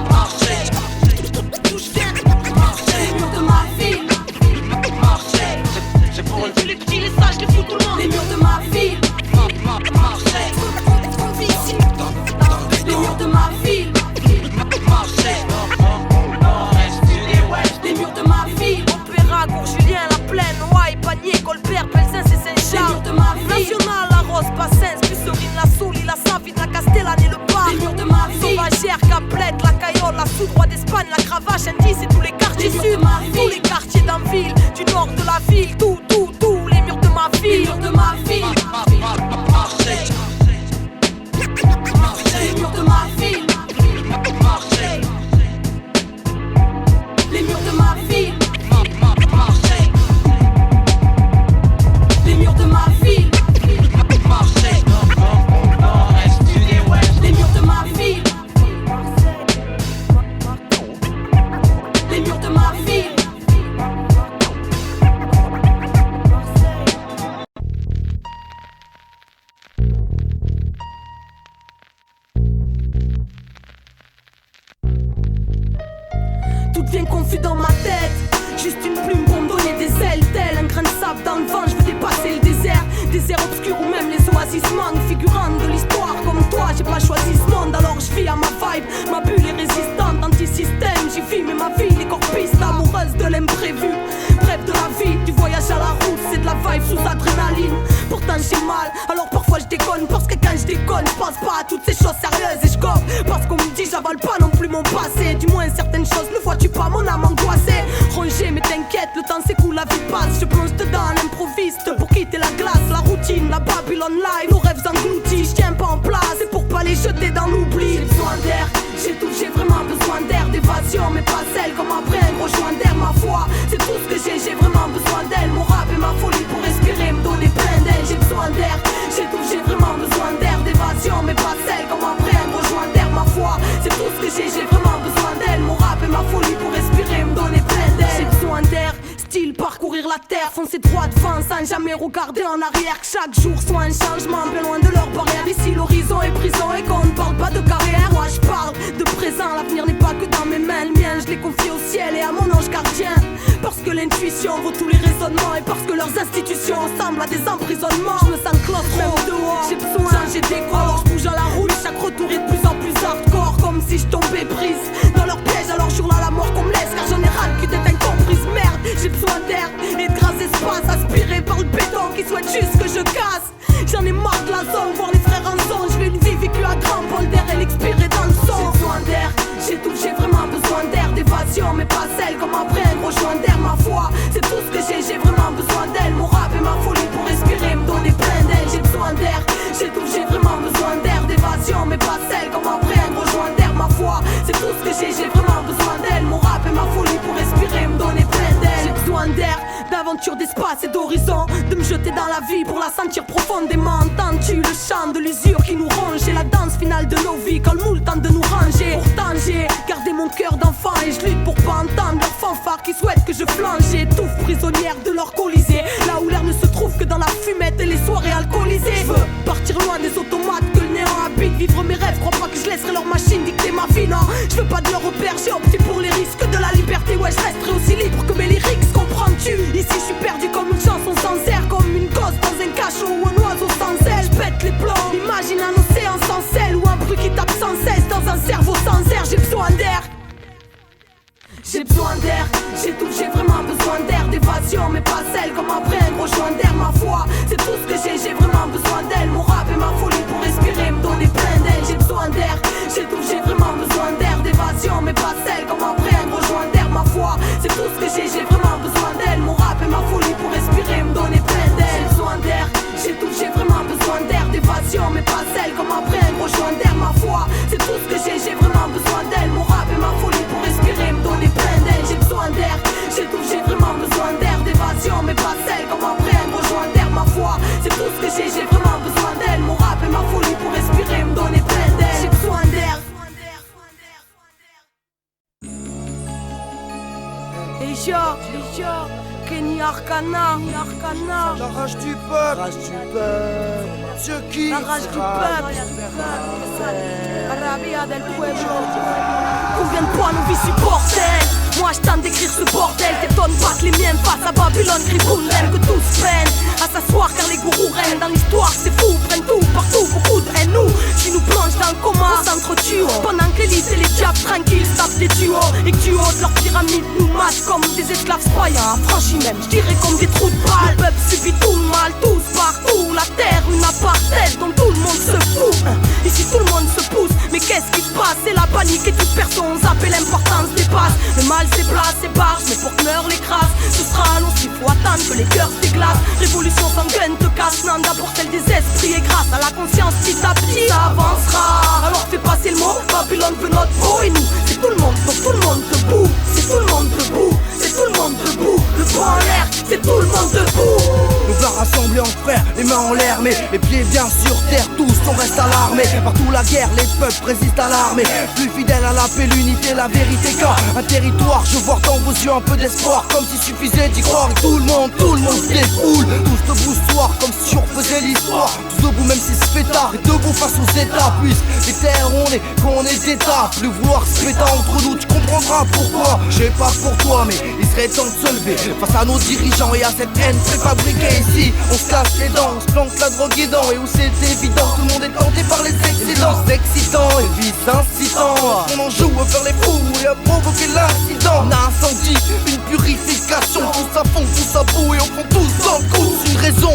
S1: de ma ville. Les petits, les sages, les fous, tout le monde. Les murs de ma ville. Les murs de ma ville. Les murs de ma ville. Opéra, Cours-Julien, La Plaine, Ouaille, Panier, Colbert, Belzins et Saint-Charles. Les murs de ma ville. National, La Rose, Bassens, Busserine, La Souli, La Savine, La Castellane et le Bar. Les murs de ma ville. Sauvagère, Caplette, La Cayolle, La Soudroie d'Espagne, La Cravache, Indice et tous les quartiers sud. Tous les quartiers d'Anville, du nord de la ville. Tous les murs de ma ville. Les murs de ma ville. Les murs de ma ville. Les murs de ma ville. Les murs de ma ville. Les murs de ma ville. Les murs de ma ville. Tout devient confus dans ma tête. Juste une plume pour me donner des ailes, tel un grain de sable dans le vent. Je veux dépasser le désert, désert obscur où même les oasis manquent. Figurante de l'histoire comme toi, j'ai pas choisi ce monde, alors je vis à ma vibe. Ma bulle est résistante, anti-système. J'y vis mais ma vie est corpiste, amoureuse de l'imprévu. Bref de la vie, du voyage à la route, c'est de la vibe sous adrénaline. Pourtant j'ai mal, alors parfois je déconne. Parce que quand je déconne, je pense pas à toutes ces choses sérieuses et je gobe. Parce qu'on me dit j'avale pas non plus mon passé. Du moins certaines choses ne vois-tu pas, mon âme angoissée. Rongée mais t'inquiète, le temps s'écoule, la vie passe. Je plonge dedans, l'improviste pour quitter la glace. La routine, la Babylone live, nos rêves engloutis. Je tiens pas en place, c'est pour pas les jeter dans l'oubli. J'ai besoin d'air, j'ai tout, j'ai vraiment besoin d'air. D'évasion mais pas celle comme après un gros joint d'air. Ma foi, c'est tout ce que j'ai vraiment besoin d'elle. Mon rap et ma folie pour respirer, me donner plein d'aile. J'ai besoin d'air, j'ai tout, j'ai vraiment besoin d'air. D'évasion mais pas celle comme après un gros joint d'air. Ma foi, c'est tout ce que j'ai vraiment besoin d'elle. Mon rap et ma folie pour respirer, me donner plein d'aile. J'ai besoin d'air, style parcourir la terre, foncer droit devant sans jamais regarder en arrière. Que chaque jour soit un changement, bien loin de leur barrière. Ici l'horizon est prison et qu'on ne parle pas de carrière. Moi je parle de présent, l'avenir n'est pas que dans mes mains. Le mien je l'ai confié au ciel et à mon ange gardien. Parce que l'intuition vaut tous les raisonnements et parce que leurs institutions ressemblent à des emprisonnements. Je me sens claustre même dehors, j'ai besoin de changer d'école. Alors je bouge à la roue, chaque retour est de plus en plus hardcore. Comme si je tombais prise dans leur piège, alors je hurle à la mort qu'on me laisse. Car j'en ai ras le cul d'être incomprise, merde. J'ai besoin d'air et de gras espace, aspiré par le béton qui souhaite juste que je casse. J'en ai marre de la zone, voir les frères en zone. Je veux une vie vécue à grand bol d'air et l'expirer dans le son. J'ai besoin d'air, j'ai tout, j'ai vraiment besoin d'air. D'évasion mais pas celle comme après un gros joint d'air. Ma foi, c'est tout ce que j'ai vraiment besoin d'elle. Mon rap et ma folie pour respirer, me donner plein d'aile. J'ai besoin d'air, j'ai tout, j'ai vraiment besoin d'air. D'évasion mais pas celle comme après un gros joint d'air. Ma foi, c'est tout ce que j'ai vraiment besoin d'elle. Mon rap et ma folie pour respirer, me donner plein d'aile. J'ai besoin d'air, d'aventure, d'espace et d'horizon. De me jeter dans la vie pour la sentir profondément. Entends-tu le chant de l'usure qui nous ronge? Et la danse finale de nos vies quand le moule tente de nous ranger. Pourtant j'ai gardé mon cœur d'enfant et je lutte pour pas entendre leurs fanfares qui souhaitent que je flanche. J'étouffe prisonnière de leur colisée, là où l'air ne se trouve que dans la fumette et les soirées alcoolisées. Je veux partir loin des automates que le néant habite, vivre mes rêves, crois pas que je laisserai leur machine dicter ma vie. Non, je veux pas de leur repère, j'ai opté pour les risques de la liberté. Ouais, je resterai aussi libre que mes lyrics, comprends-tu? Ici je suis perdu comme une chanson sans air, comme une gosse dans un cachot ou un oiseau sans aile. Je pète les plombs, imagine un océan sans sel ou un bruit qui tape sans cesse dans un cerveau sans air. J'ai besoin d'air, j'ai besoin d'air, j'ai tout, j'ai vraiment besoin d'air. D'évasion mais pas celle comme après un gros joint d'air. Ma foi, c'est tout ce que j'ai vraiment besoin d'elle. Mon rap et ma folie pour respirer, me donner plein d'aile. J'ai besoin d'air, j'ai tout, j'ai vraiment besoin d'air. D'évasion mais pas celle comme après un gros joint d'air. Ma foi, c'est tout ce que j'ai vraiment besoin d'elle. Mon rap et ma folie pour respirer, me donner plein d'aile. J'ai besoin d'air, j'ai tout, j'ai vraiment besoin d'air. D'évasion mais pas celle comme après un gros rejoindre d'air, ma foi. C'est tout ce que j'ai vraiment besoin d'elle. Mon rap et ma folie pour respirer, me donner plein d'aile. J'ai besoin d'air, j'ai vraiment besoin d'air. D'évasion, mais pas celle comme après elle me rejoindre d'air, ma foi. C'est tout ce que j'ai vraiment besoin d'elle. Mon rap et ma folie pour respirer, me donner plein d'aile. J'ai besoin d'air. Et yo, Kenny Arcana,
S2: La rage du peuple, Dieu qui
S1: la rage du peuple, Arabia del pueblo. Combien de fois nos vies supportent? Moi je tente d'écrire ce bordel. T'étonnes pas que les miens passent à Babylone, crient Boulem, que tous peinent à s'asseoir car les gourous règnent dans l'histoire. C'est fou, prennent tout, partout, beaucoup de haine. Nous, qui nous plonge dans le coma, on s'entretue pendant que l'élite et les diables tranquilles tapent des tuyaux. Et que du haut de leur pyramide nous massent comme des esclaves croyants. Franchis même, je dirais comme des trous de balles. Le peuple subit tout le mal, tous partout. La terre, une apartheid dont tout le monde se fout. Ici tout le monde se pousse, mais qu'est-ce qui se passe? C'est la panique et toute personne zappe et l'importance dépasse. Le mal c'est place, c'est barge, mais pour que l'heure l'écrase, ce sera long s'il faut attendre que les cœurs se déglacent. Révolution sanguine te casse, non d'abord celle des esprits. Et grâce à la conscience petit à petit ça avancera. Alors fais passer le mot, Babylone veut notre peau. Et nous, c'est tout le monde, donc tout le monde debout. C'est tout le monde debout, c'est tout le monde debout. Le poing en l'air, c'est tout le monde debout.
S2: Nous va rassembler en frères, les mains en l'air, mais les pieds bien sur terre, tous on reste alarmés. Partout la guerre, les peuples résistent à l'armée. Plus fidèles à la paix, l'unité, la vérité. Quand un territoire, je vois dans vos yeux un peu d'espoir, comme s'il suffisait d'y croire. Et tout le monde se défoule, tous debout ce soir, comme si on refaisait l'histoire. Tous debout même si se fait tard, et debout face aux états. Puisque les terres on est, quand on est d'état, plus vouloir se péter entre nous, tu comprendras pourquoi. J'ai pas pour toi, mais il serait temps de se lever face à nos dirigeants et à cette haine préfabriquée. Ici, on se casse les dents, on se plante la drogue aidant. Et où c'est évident, tout le monde est tenté par les excédents. Excitants et vices incitants, on en joue à faire les fous et à provoquer l'incident. On a incendie, une purification, tous à fond, tous à bout et on prend tous dans le coup. C'est une raison,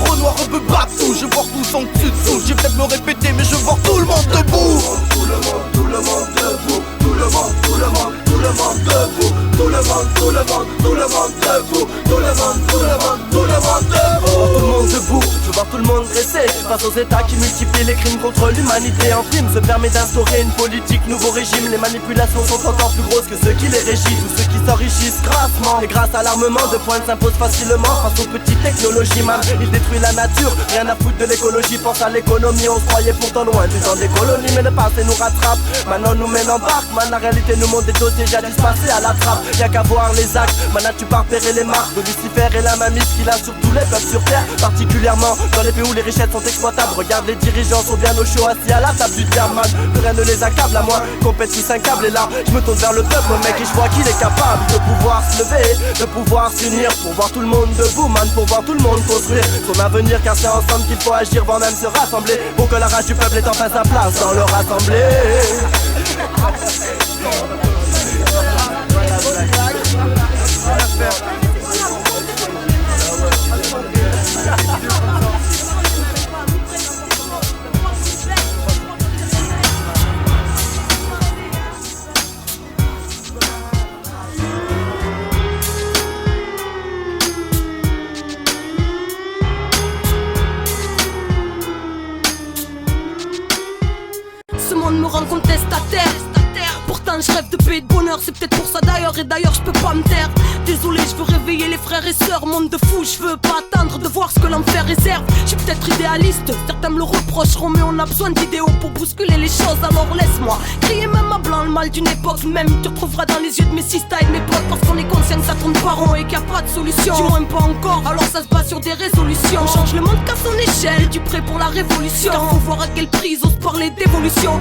S2: Renoir un peu partout, je vois tous en dessous. J'ai peut-être me répéter, mais je vois tout le monde debout. Tout le monde debout. Tout le monde debout. Tout le monde debout. Tout le monde debout. Tout le monde debout. Je vois tout le monde dressé face aux états qui multiplient les crimes contre l'humanité. En prime se permet d'instaurer une politique nouveau régime. Les manipulations sont encore plus grosses que ceux qui les régissent. Tous ceux qui s'enrichissent grassement et grâce à l'armement de pointe s'imposent facilement face aux petites technologies. Man, il détruit la nature, rien à foutre de l'écologie. Pense à l'économie, on se croyait pourtant loin du temps des colonies. Mais le passé nous rattrape, maintenant nous mène en barque. Man, la réalité nous montre des dossiers jadis passés à la trappe. Y'a qu'à voir les actes, maintenant tu pars repérer les marques de Lucifer et la mainmise qu'il a sur tous les peuples sur terre. Particulièrement dans les pays où les richesses sont exploitables. Regarde, les dirigeants sont bien au chaud assis à la table du diamant. Plus rien ne les accable, à moins qu'on pète tous un câble. Et là, je me tourne vers le peuple, mec, et je vois qu'il est capable de pouvoir se lever, de pouvoir s'unir, pour voir tout le monde debout, man, pour voir tout le monde construire son avenir. Car c'est ensemble qu'il faut agir, voire même se rassembler, pour que la rage du peuple ait enfin sa place dans leur assemblée.
S1: Ce monde me rend contestataire. Pourtant je rêve de paix et de bonheur, c'est peut-être pour ça d'ailleurs. Et d'ailleurs je peux pas me taire. Désolé, je veux réveiller les frères et sœurs. Monde de fou, je veux pas attendre de voir ce que l'enfer réserve. Je suis peut-être idéaliste, certains me le reprocheront, mais on a besoin d'idéaux pour bousculer les choses. Alors laisse-moi crier même à blanc le mal d'une époque. Même tu retrouveras dans les yeux de mes sistas et de mes potes, parce qu'on est conscient que ça tourne pas rond et qu'il y a pas de solution. Du moins pas encore, alors ça se base sur des résolutions. On change le monde qu'à son échelle, tu prêt pour la révolution. Car faut voir à quel prix ils osent parler d'évolution.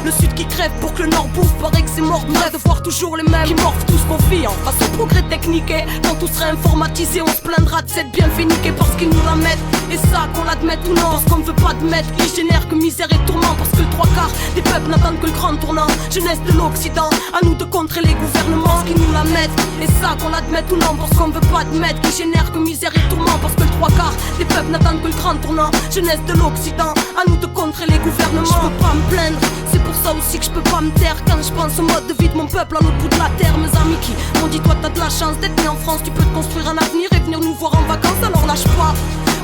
S1: Le sud qui crève pour que le nord bouffe, paraît que c'est mort de rêve de voir toujours les mêmes qui morphent tout ce qu'on vit en face au progrès technique. Et quand tout sera informatisé, on se plaindra de cette bien féniquée parce qu'ils nous la mettent. Et ça qu'on l'admette ou non, parce qu'on ne veut pas admettre qu'ils génèrent que misère et tourment. Parce que le trois quarts des peuples n'attendent que le grand tournant. Jeunesse de l'Occident, à nous de contrer les gouvernements qui nous la mettent. Et ça qu'on l'admette ou non, parce qu'on ne veut pas admettre qu'ils génèrent que misère et tourment. Parce que le trois quarts des peuples n'attendent que le grand tournant. Jeunesse de l'Occident, à nous de contrer les gouvernements. Je peux pas me plaindre, c'est pour ça aussi que je peux pas me taire. Quand je pense au mode de vie de mon peuple à l'autre bout de la terre. Mes amis qui m'ont dit toi t'as de la chance d'être né en France, tu peux te construire un avenir et venir nous voir en vacances, alors lâche pas.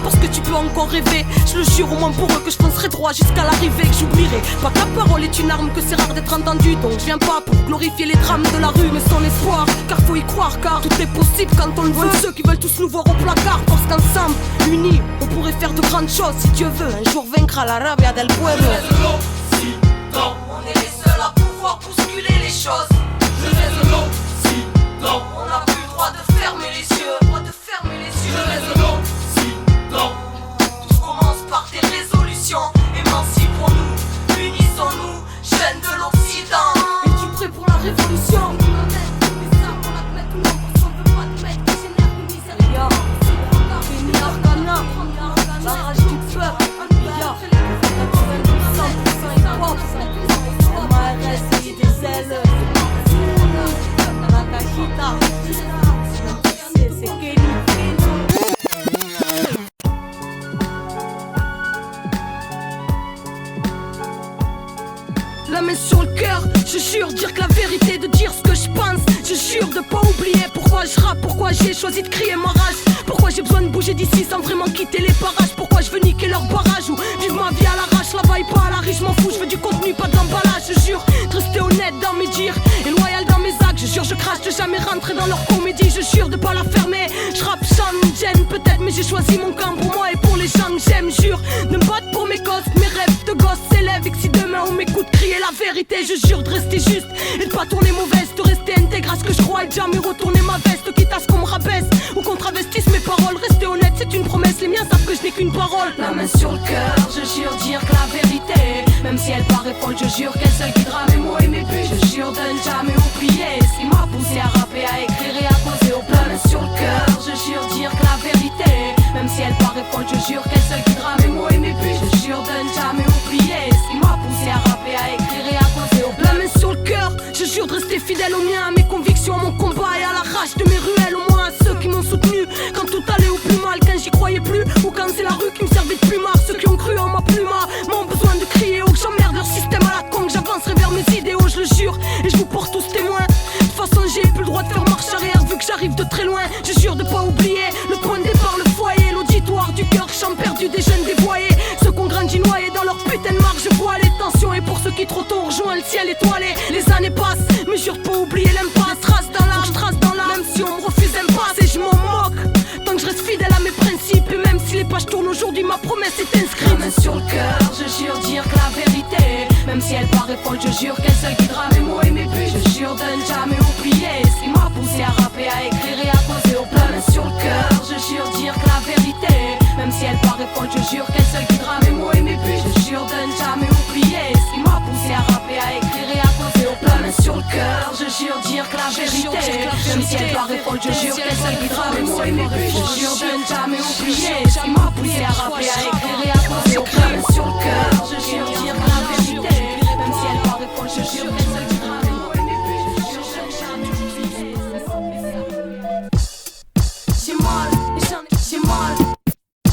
S1: parce que tu peux encore rêver. Je le jure au moins pour eux que je foncerai droit jusqu'à l'arrivée, que j'oublierai pas que la parole est une arme, que c'est rare d'être entendu. Donc je viens pas pour glorifier les drames de la rue, mais son espoir, car faut y croire, car tout est possible quand on le veut. Ceux qui veulent tous nous voir au placard, parce qu'ensemble, unis, on pourrait faire de grandes choses. Si Dieu veut, un jour vaincra la rabia del pueblo. On est les seuls à pouvoir bousculer les choses. Je reste l'Occident. On n'a plus le droit de fermer les yeux. Je reste l'Occident. Tout commence par des résolutions. Émancipons-nous, unissons-nous, jeunes de l'Occident. Es-tu prêt pour la révolution? La rage du peuple, MARS, des ailes, la cajita, c'est Kenny. La main sur le cœur, je jure dire que la vérité, de dire ce que je pense. Je jure de pas oublier pourquoi je rappe, pourquoi j'ai choisi de crier ma rage. Pourquoi j'ai besoin de bouger d'ici sans vraiment quitter les parages. Pourquoi je veux niquer leur barrage ou vivre ma vie à l'arrache. La vaille pas à la riche, m'en fous, je veux du contenu, pas de l'emballage. Je jure de rester honnête dans mes dires et loyal dans mes actes. Je jure, je crache de jamais rentrer dans leur comédie. Je jure de pas la fermer, je rappe, chante, gêne peut-être, mais j'ai choisi mon camp pour moi et pour les gens que j'aime. Jure de me battre pour mes gosses, mes rêves de gosses s'élèvent. Et que si demain on m'écoute crier la vérité, je jure de rester juste et de pas tourner mauvaise, de rester intègre à ce que je crois et de jamais retourner ma veste, quitte à ce qu'on me rabaisse ou qu'on travestisse mes paroles. Rester honnête, c'est une promesse, les miens savent que je n'ai qu'une parole. La main sur le cœur, je jure dire que la vérité, même si elle paraît folle, je jure qu'elle seule guidera mes mots et mes buts. Je jure de ne jamais oublier ce qui m'a poussé à rapper, à écrire et à causer au plat. La main sur le cœur, je jure dire que la vérité, même si elle paraît folle, je jure qu'elle seule guidera mes mots et mes buts. Je jure de ne jamais oublier ce qui m'a poussé à rapper, à écrire et à causer au plat. La main sur le cœur, je jure de rester fidèle aux miens, à mes convictions, à mon combat et à la rage de mes ruelles. Au moins à ceux qui m'ont soutenu quand tout allait au plus mal, quand j'y croyais plus ou quand c'est la rue qui me servait de plumard. Ceux qui ont cru en ma pluma m'ont besoin de crier, ou que j'emmerde leur système à la con, que j'avancerai vers mes idéaux, je le jure, et je vous porte tous témoins. De toute façon j'ai plus le droit de faire marche arrière vu que j'arrive de très loin. Je jure de pas oublier le point de départ, le foyer, l'auditoire du cœur, chant perdu des jeunes dévoyés. Ceux qu'on grandit noyés dans leur putain de marque, je vois les tensions. Et pour ceux qui trop tôt ont rejoint le ciel étoilé, les années passent, mais jure de pas oublier l'impasse. Trace dans l'âme, je trace dans l'âme, même si on me refuse l'impasse. Et je m'en moque, tant que je reste fidèle à mes principes. Et même si les pages tournent aujourd'hui, ma promesse est inscrite. La main sur le cœur, je jure dire que la vérité, même si elle paraît folle, je jure qu'elle seule guidera mes mots et mes buts. Je jure de ne jamais oublier ce qui m'a poussé à rapper, à écrire et à causer au plat. La main sur le cœur, je jure dire que la vérité, même si elle paraît folle, je jure qu'elle seule guidera mes mots et mes buts. Je jure de ne jamais oublier ce qui m'a poussé à rapper, à écrire et à causer au plat. La main sur le cœur, je jure dire que la vérité, même si elle paraît folle, je jure qu'elle seule guidera mes mots et mes buts. Je jure de ne jamais oublier ce qui m'a poussé à rapper, à écrire et à causer au plat. La main sur le cœur, je jure dire que la vérité, même si elle paraît folle, je jure qu'elle seule guidera mes mots et mes buts. Je jure de ne jamais oublier.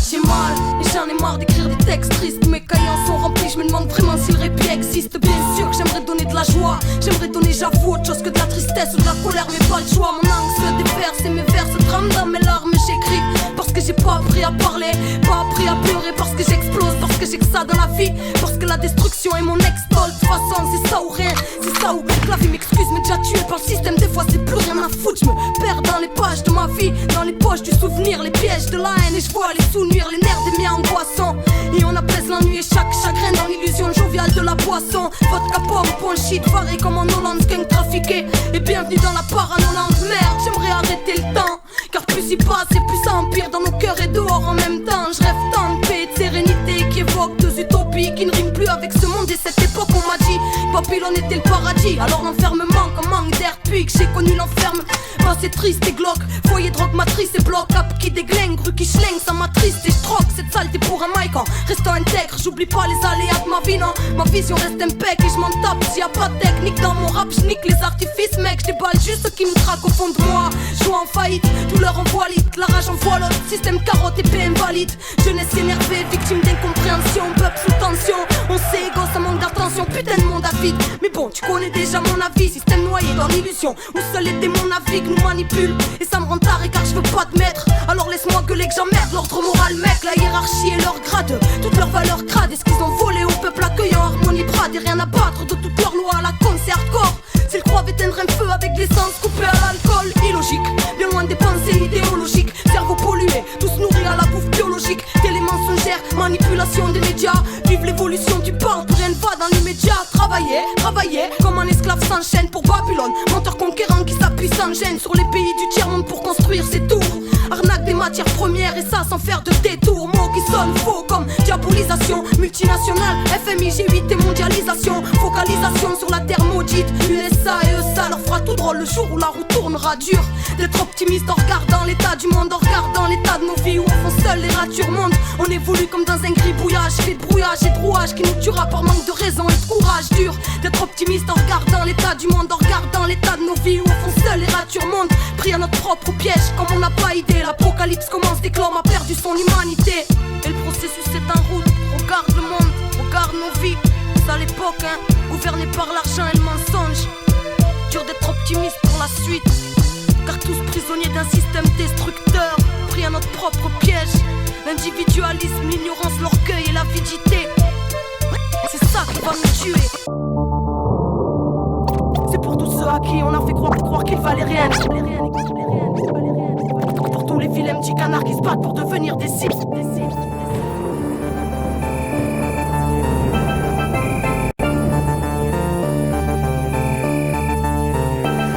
S1: J'ai mal, et j'en ai marre d'écrire des textes tristes. Mes cahiers en sont remplis, je me demande vraiment si le répit existe. Bien sûr que j'aimerais donner de la joie, j'aimerais donner, j'avoue, autre chose que de la tristesse ou de la colère, mais pas le choix. Mon langue se déverse et mes vers se trament dans mes larmes. J'écris parce que j'ai pas appris à parler, pas appris à pleurer, parce que j'explose, parce que j'ai que ça dans la vie, parce que la destruction est mon ex-tol. De toute façon c'est ça ou rien, c'est ça ou que la vie m'excuse, mais déjà tué par le système. Des fois c'est plus rien à foutre, je me perds dans les pages de ma vie, dans les poches du souvenir, les pièges de la haine. Et je vois les sous-nuire, les nerfs des miens angoissants. Et on apaise l'ennui et chaque chagrin dans l'illusion joviale de la boisson. Vodka, pomme, point shit, varé comme en Hollande, gang trafiqué. Et bienvenue dans la paranoïde. Merde, j'aimerais arrêter le temps, car plus il passe et plus ça empire dans nos cœurs et dehors en même temps. Je rêve tant de paix et de sérénité qui évoquent deux utopies qui ne riment plus avec ce monde et cette époque. On m'a dit Babylone était le paradis, alors l'enfermement comme manque d'air depuis que j'ai connu l'enferme. Bah c'est triste et glauque, foyer drogue matrice et bloc up qui déglingue, rue qui schlingue, ça m'attriste et je troque cette saleté pour un mic en restant intègre. J'oublie pas les aléas de ma vie, non, ma vision reste impec et je m'en tape. S'il y a pas de technique dans mon rap, je nique les artifices, mec, je déballe juste ce qui me traque au fond de moi. Je suis en faillite, douleur en voilite, la rage en voile, système carotte et paix invalide. Jeunesse énervée, victime d'incompréhension, peuple sous tension. On sait, gosse, ça manque d'attention, putain de monde à vide. Mais bon, tu connais déjà mon avis, système noyé dans l'illusion où seuls les démons naviguent, nous manipulent. Et ça me rend taré car je veux pas te mettre. Alors laisse-moi gueuler que j'emmerde l'ordre moral, mec. La hiérarchie et leur grade, toutes leurs valeurs crades. Est-ce qu'ils ont volé au peuple accueillant harmonie brade et rien à battre de toutes leurs lois à la con, c'est hardcore. S'ils croient éteindre un feu avec l'essence coupée à l'alcool, illogique, bien loin des pensées idéologiques. Cerveau pollué, tous nourris à la bouffe biologique. Télé mensongère, manipulation des médias. Vive l'évolution du port, rien ne va dans l'immédiat. Travailler, comme un esclave s'enchaîne pour Babylone. Menteur conquérant qui s'appuie sans gêne sur les pays du tiers-monde pour construire ses tours. Arnaque des matières premières et ça sans faire de détour. Mots qui sonnent faux comme diabolisation, multinationale, FMI, G8 et mondialisation. Focalisation sur la terre maudite, USA et eux ça leur fera tout drôle le jour où la roue tournera dur. D'être optimiste en regardant l'état du monde, en regardant l'état de nos vies où au fond seuls les ratures montent. On évolue comme dans un gribouillage, fait de brouillage et de rouage qui nous tuera par manque de raison et de courage dur. D'être optimiste en regardant l'état du monde, en regardant l'état de nos vies où au fond seuls les ratures montent. Pris à notre propre piège comme on n'a pas idée. L'apocalypse commence dès que l'homme a perdu son humanité. Et le processus est en route. Regarde le monde, regarde nos vies. C'est à l'époque, hein, gouverné par l'argent et le mensonge. Dur d'être optimiste pour la suite, car tous prisonniers d'un système destructeur. Pris à notre propre piège. L'individualisme, l'ignorance, l'orgueil et l'avidité. C'est ça qui va nous tuer. C'est pour tous ceux à qui on a fait croire qu'il valait rien. Pour tous les vilains petits canards qui se battent pour devenir des cibles.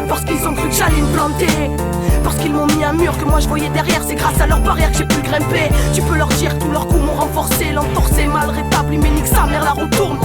S1: Parce qu'ils ont cru que j'allais me planter. Parce qu'ils m'ont mis un mur que moi je voyais derrière. C'est grâce à leur barrière que j'ai pu grimper. Tu peux leur dire que tous leurs coups m'ont renforcé. L'entorser mal rétabli mais nique sa mère la roue tourne.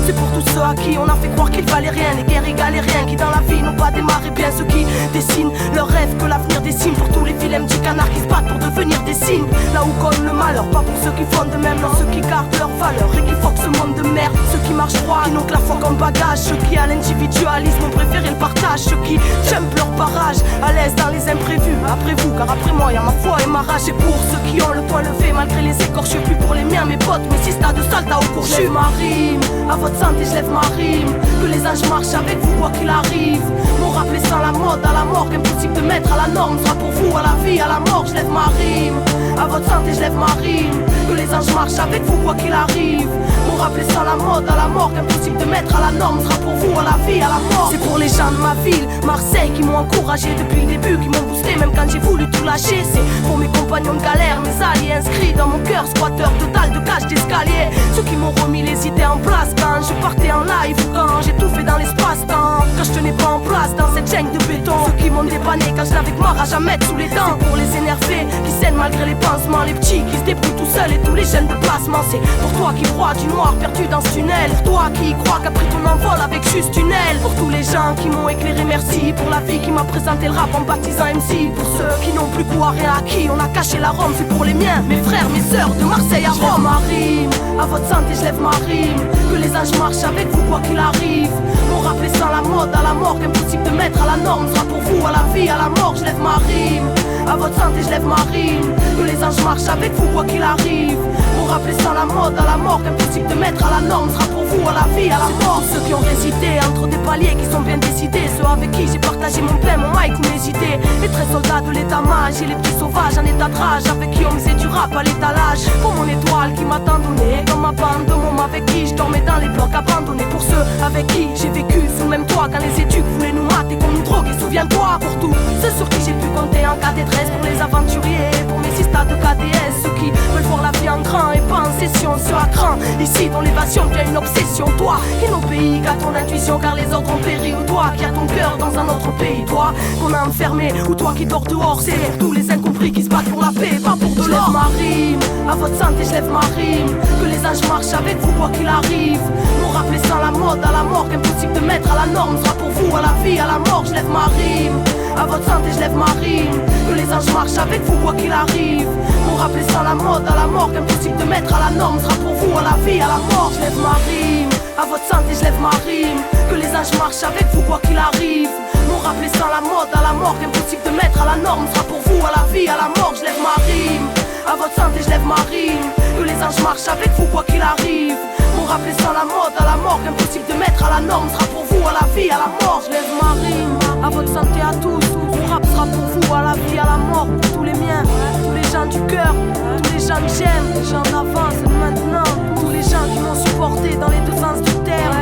S1: C'est pour tous ceux à qui on a fait croire qu'ils valaient rien. Les guerres égales et rien qui dans la vie n'ont pas démarré bien. Ceux qui dessinent leurs rêves que l'avenir dessine. Pour tous les vilains petits canards qui se battent pour devenir des signes. Là où colle le malheur, pas pour ceux qui font de même. Non, ceux qui gardent leurs valeurs et qui foquent ce monde de merde. Ceux qui marchent droit, qui n'ont que la foi comme bagage. Ceux qui à l'individualisme ont préféré le partage. Ceux qui jumpent leur barrage, à l'aise dans les imprévus. Après vous, car après moi y'a ma foi et ma rage. Et pour ceux qui ont le poing levé malgré les écorches, je suis plus pour les miens, mes potes, mes sistas de salta au cours. Je ma rime, à votre santé je lève ma rime. Que les anges marchent avec vous quoi qu'il arrive. Mon rap laissant la mode à la mort, impossible de mettre à la norme. Sera pour vous à la vie, à la mort, je lève ma rime. À votre santé je lève ma rime. Que les anges marchent avec vous quoi qu'il arrive. Mon rap laissant la mode à la mort, impossible de mettre à la norme. Sera pour vous à la vie, à la mort. C'est pour les gens de ma ville, Marseille, qui m'ont encouragé depuis le début, qui m'ont boosté même quand j'ai voulu tout lâcher. C'est pour mes compagnons de galère, mes alliés inscrits dans mon cœur, squatteur total de cage d'escalier. Ceux qui m'ont remis les idées en place quand je partais en live ou quand j'ai tout fait dans l'espace-temps. Quand je tenais pas en place dans cette chaîne de béton. Ceux qui m'ont dépanné quand je n'avais que ma rage à mettre sous les dents. C'est pour les énervés qui saignent malgré les pansements. Les petits qui se débrouillent tout seuls et tous les jeunes de placement. C'est pour toi qui crois du noir perdu dans ce tunnel. Pour toi qui crois qu'après ton envol avec juste une aile. Pour tous les gens qui m'ont éclairé, merci. Pour la vie qui m'a présenté le rap en baptisant MC. Pour ceux qui n'ont plus quoi, rien acquis, on a caché la Rome. C'est pour les miens, mes frères, mes sœurs, de Marseille à Rome. Ma rime, à votre santé je lève ma rime. Que les anges marchent avec vous quoi qu'il arrive. Mon rap laissant la mode à la mort, impossible de mettre à la norme. Sera pour vous à la vie, à la mort, je lève ma rime. À votre santé je lève ma rime. Que les anges marchent avec vous quoi qu'il arrive. Mon rap laissant la mode à la mort, impossible de mettre à la norme. Sera pour vous à la vie, à la mort. Ceux qui ont hésité entre des paliers qui sont bien décidés. Ceux avec qui j'ai partagé mon pain, mon mic ou mes idées. Les très soldats de l'état-mage et les petits sauvages en état de rage. Avec qui on faisait du rap à l'étalage. Pour mon étoile qui m'a tant donné. Dans ma bande de mômes avec qui je dormais dans les blocs abandonnés. Pour ceux avec qui j'ai vécu sous le même toit. Quand les études voulaient nous mater, qu'on nous drogue. Et souviens-toi pour tous ceux sur qui j'ai pu compter en cas de détresse. Pour les aventuriers, pour mes sistas de KDS. Ceux qui veulent voir la vie en grand et pas en session. Ceux à cran, ici dans l'évasion vient une obsession. Toi qui n'obéis qu'à ton intuition car les autres ont péri. Ou toi qui as ton cœur dans un autre pays. Toi qu'on a enfermé ou toi qui dors dehors. C'est pour tous les incompris qui se battent pour la paix, pas pour de l'or. Ma rime, à votre santé je lève ma rime. Que les anges marchent avec vous quoi qu'il arrive. Mon rap laissant la mode à la mort, impossible de mettre à la norme. Sera pour vous à la vie, à la mort, je lève ma rime. À votre santé je lève ma rime. Que les anges marchent avec vous quoi qu'il arrive. Mon rap laissant la mode à la mort, impossible de mettre à la norme. Sera pour vous à la vie, à la mort, je lève ma rime. À votre santé je lève ma rime. Que les anges marchent avec vous quoi qu'il arrive. Mon rap laissant la mode à la mort, impossible de mettre à la norme. Sera pour vous à la vie, à la mort, je lève ma rime. À votre santé je lève ma rime. Que les anges marchent avec vous quoi qu'il arrive. Mon rap laissant la mode à la mort, impossible de mettre à la norme sera pour vous à la vie, à la mort. Je lève ma rime, à votre santé à tous. Mon rap sera pour vous à la vie, à la mort. Pour tous les miens, tous les gens du cœur, tous les gens que j'aime, les gens d'avant, c'est maintenant. Tous les gens qui m'ont supporté dans les deux sens du terre.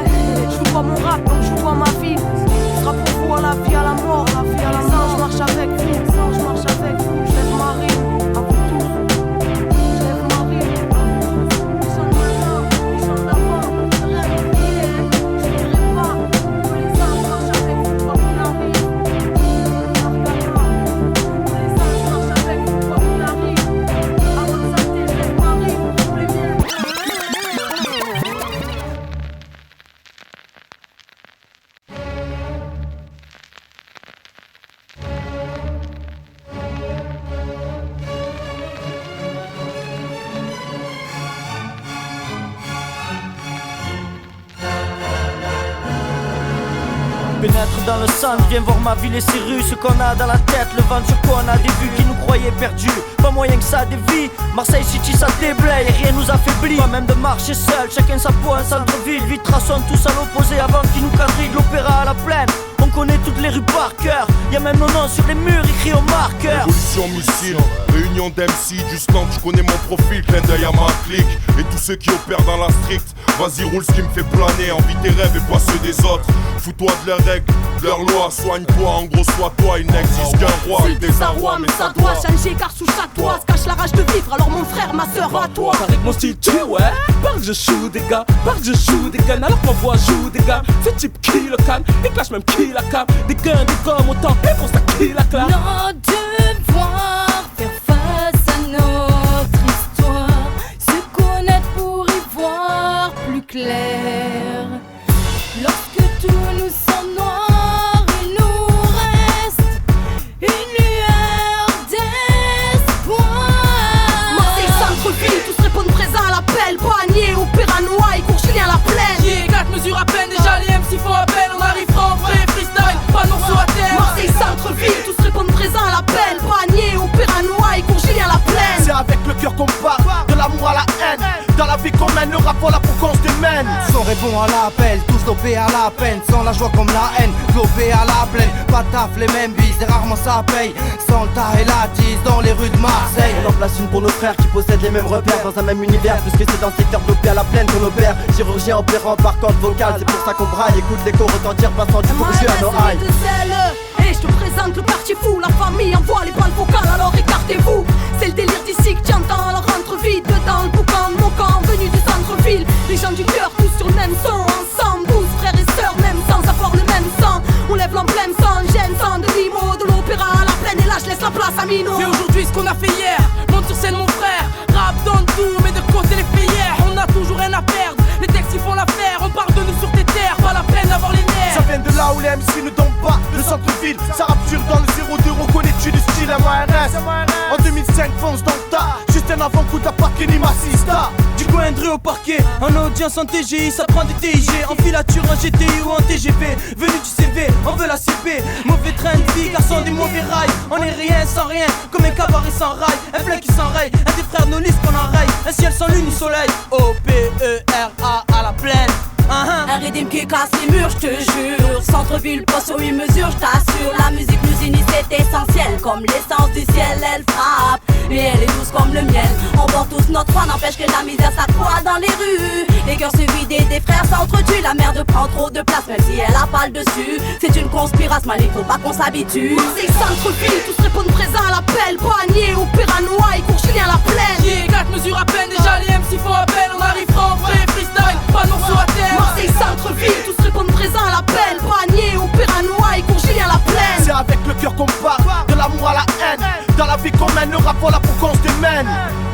S1: Je vous vois mon rap donc je vous vois ma vie. Ce sera pour vous à la vie, à la mort, à la vie, à la mort. Je marche avec vous, je marche avec vous. Je lève ma rime, à vous tous. Je lève ma rime, les gens de maintenant, les gens d'avant. Je rêve d'hier, je n'irai pas. Tous les ans, je marche avec vous, quoi qu'on arrive. Tous les ans, je marche avec vous, quoi qu'on arrive. À votre santé, je lève ma rime, pour tous les miens.
S3: Pénètre dans le sang, viens voir ma ville et ses rues. Ce qu'on a dans la tête, le vent sur quoi on a des vues qui nous croyaient perdus. Pas moyen que ça dévie. Marseille City ça déblaye et rien nous affaiblit. Pas même de marcher seul, chacun sa peau, un centre-ville. Vite traçons tous à l'opposé avant qu'ils nous quadrillent. L'opéra à la plaine, on connaît toutes les rues par cœur. Y'a même nos noms sur les murs écrits au marqueur.
S4: Révolution missile, réunion d'MC, du slang, tu connais mon profil, clin d'œil à ma clique. Et tous ceux qui opèrent dans la street, vas-y roule ce qui me fait planer. Envie tes rêves et pas ceux des autres. Fous-toi de leurs règles, de leurs lois, soigne-toi, en gros sois toi. Il n'existe qu'un roi,
S1: C'est le désarroi mais ça doit changer car sous chaque toit se cache la rage de vivre. Alors mon frère, ma soeur, à toi.
S5: Avec mon style tu ouais, parle je shoot des gars, parle je shoot des guns. Alors que ma voix joue des gars, c'est type qui le calme, des clashs même qui la cam. Des guns, des gommes, autant et pour ça qui la clame.
S6: Notre devoir, faire face à notre histoire, se connaître pour y voir plus clair. Lorsque tout nous semble noir, il nous reste une lueur d'espoir.
S1: Marseille centre-ville, tous répondent présents à l'appel. Panier, opéra noir, cours Julien la plaine.
S5: Yeah, 4 mesures à peine, déjà les MC font appel. On arrivera en vrai freestyle, pas non sur la terre.
S1: Marseille centre-ville, tous répondent présents à l'appel. Panier, opéra noir, cours Julien la plaine.
S2: C'est avec le cœur qu'on part, de l'amour à la haine. Dans la vie qu'on mène, le rap voilà pour qu'on se démène. Son répond à l'appel, tous dopés à la peine. Sans la joie comme la haine, dopés à la plaine. Pas taf, les mêmes bises, et rarement ça paye. Sans le tas et la tise dans les rues de Marseille.
S3: On en place une pour nos frères qui possèdent les mêmes repères dans un même univers, puisque c'est dans le secteur dopé à la plaine qu'on opère. Chirurgien opérant par corde vocale, c'est pour ça qu'on braille. Écoute l'écho retentir, passant du bourgeois à nos hailles.
S1: Et je te présente le quartier fou, la famille envoie les balles vocales, alors écartez-vous. C'est le délire d'ici que tu entends, alors rentre vite dedans le boucan de mon camp, venu du centre-ville. Les gens du cœur, tous sur le même son, ensemble, 12 frères et sœurs, même sans avoir le même sang. On lève l'emblème sans gêne, sans de limo, de l'opéra à la plaine, et là je laisse la place à Mino.
S5: Fais aujourd'hui ce qu'on a fait hier, monte sur scène mon frère. Rap donne tout, mais de côté les faits hier. On a toujours rien à perdre, les textes ils font l'affaire. On parle de nous sur tes terres, pas la peine d'avoir les nerfs.
S2: Ça vient de là où les MC ne tombent pas, le centre-ville. Ça rapture dans le 02, reconnais-tu le style MRS. En 2005, fonce dans le tas, juste un avant-coup d'Aparqué ni Massista.
S3: Du coin de rue au parquet, en audience en TGI, ça prend des TIG. En filature en GTI ou en TGV, venu du CV, on veut la CP. Mauvais train de vie, garçon des mauvais rails. On est rien sans rien, comme un cabaret sans rail. Un flingue qui s'enraye, un des frères nos listes qu'on enraye. Un ciel sans lune ni soleil, O-P-E-R-A à la plaine.
S6: Un rythme qui casse les murs, je te jure. Centre-ville, pas sur une mesure, je t'assure. La musique nous unit, c'est essentiel. Comme l'essence du ciel, elle frappe. Et elle est douce comme le miel. On porte tous notre foi, n'empêche que la misère s'accroît dans les rues. Les cœurs se vident, des frères s'entretuent. La merde prend trop de place, même si elle a pas le dessus. C'est une conspiration, mal il faut pas qu'on s'habitue.
S1: Marseille centre-ville, tous répondent présents à l'appel. Panier, opéra noir, cours Julien la plaine.
S5: Yeah, 4 mesures à peine, déjà les MC font appel. On arrivera en vrai freestyle, pas non sur la terre.
S1: Marseille centre-ville, tous répondent présents à l'appel. Panier, opéra noir, cours Julien la plaine.
S2: C'est avec le cœur qu'on part, de l'amour à la haine. Dans la vie qu'on mène, le rap voilà pour qu'on se démène.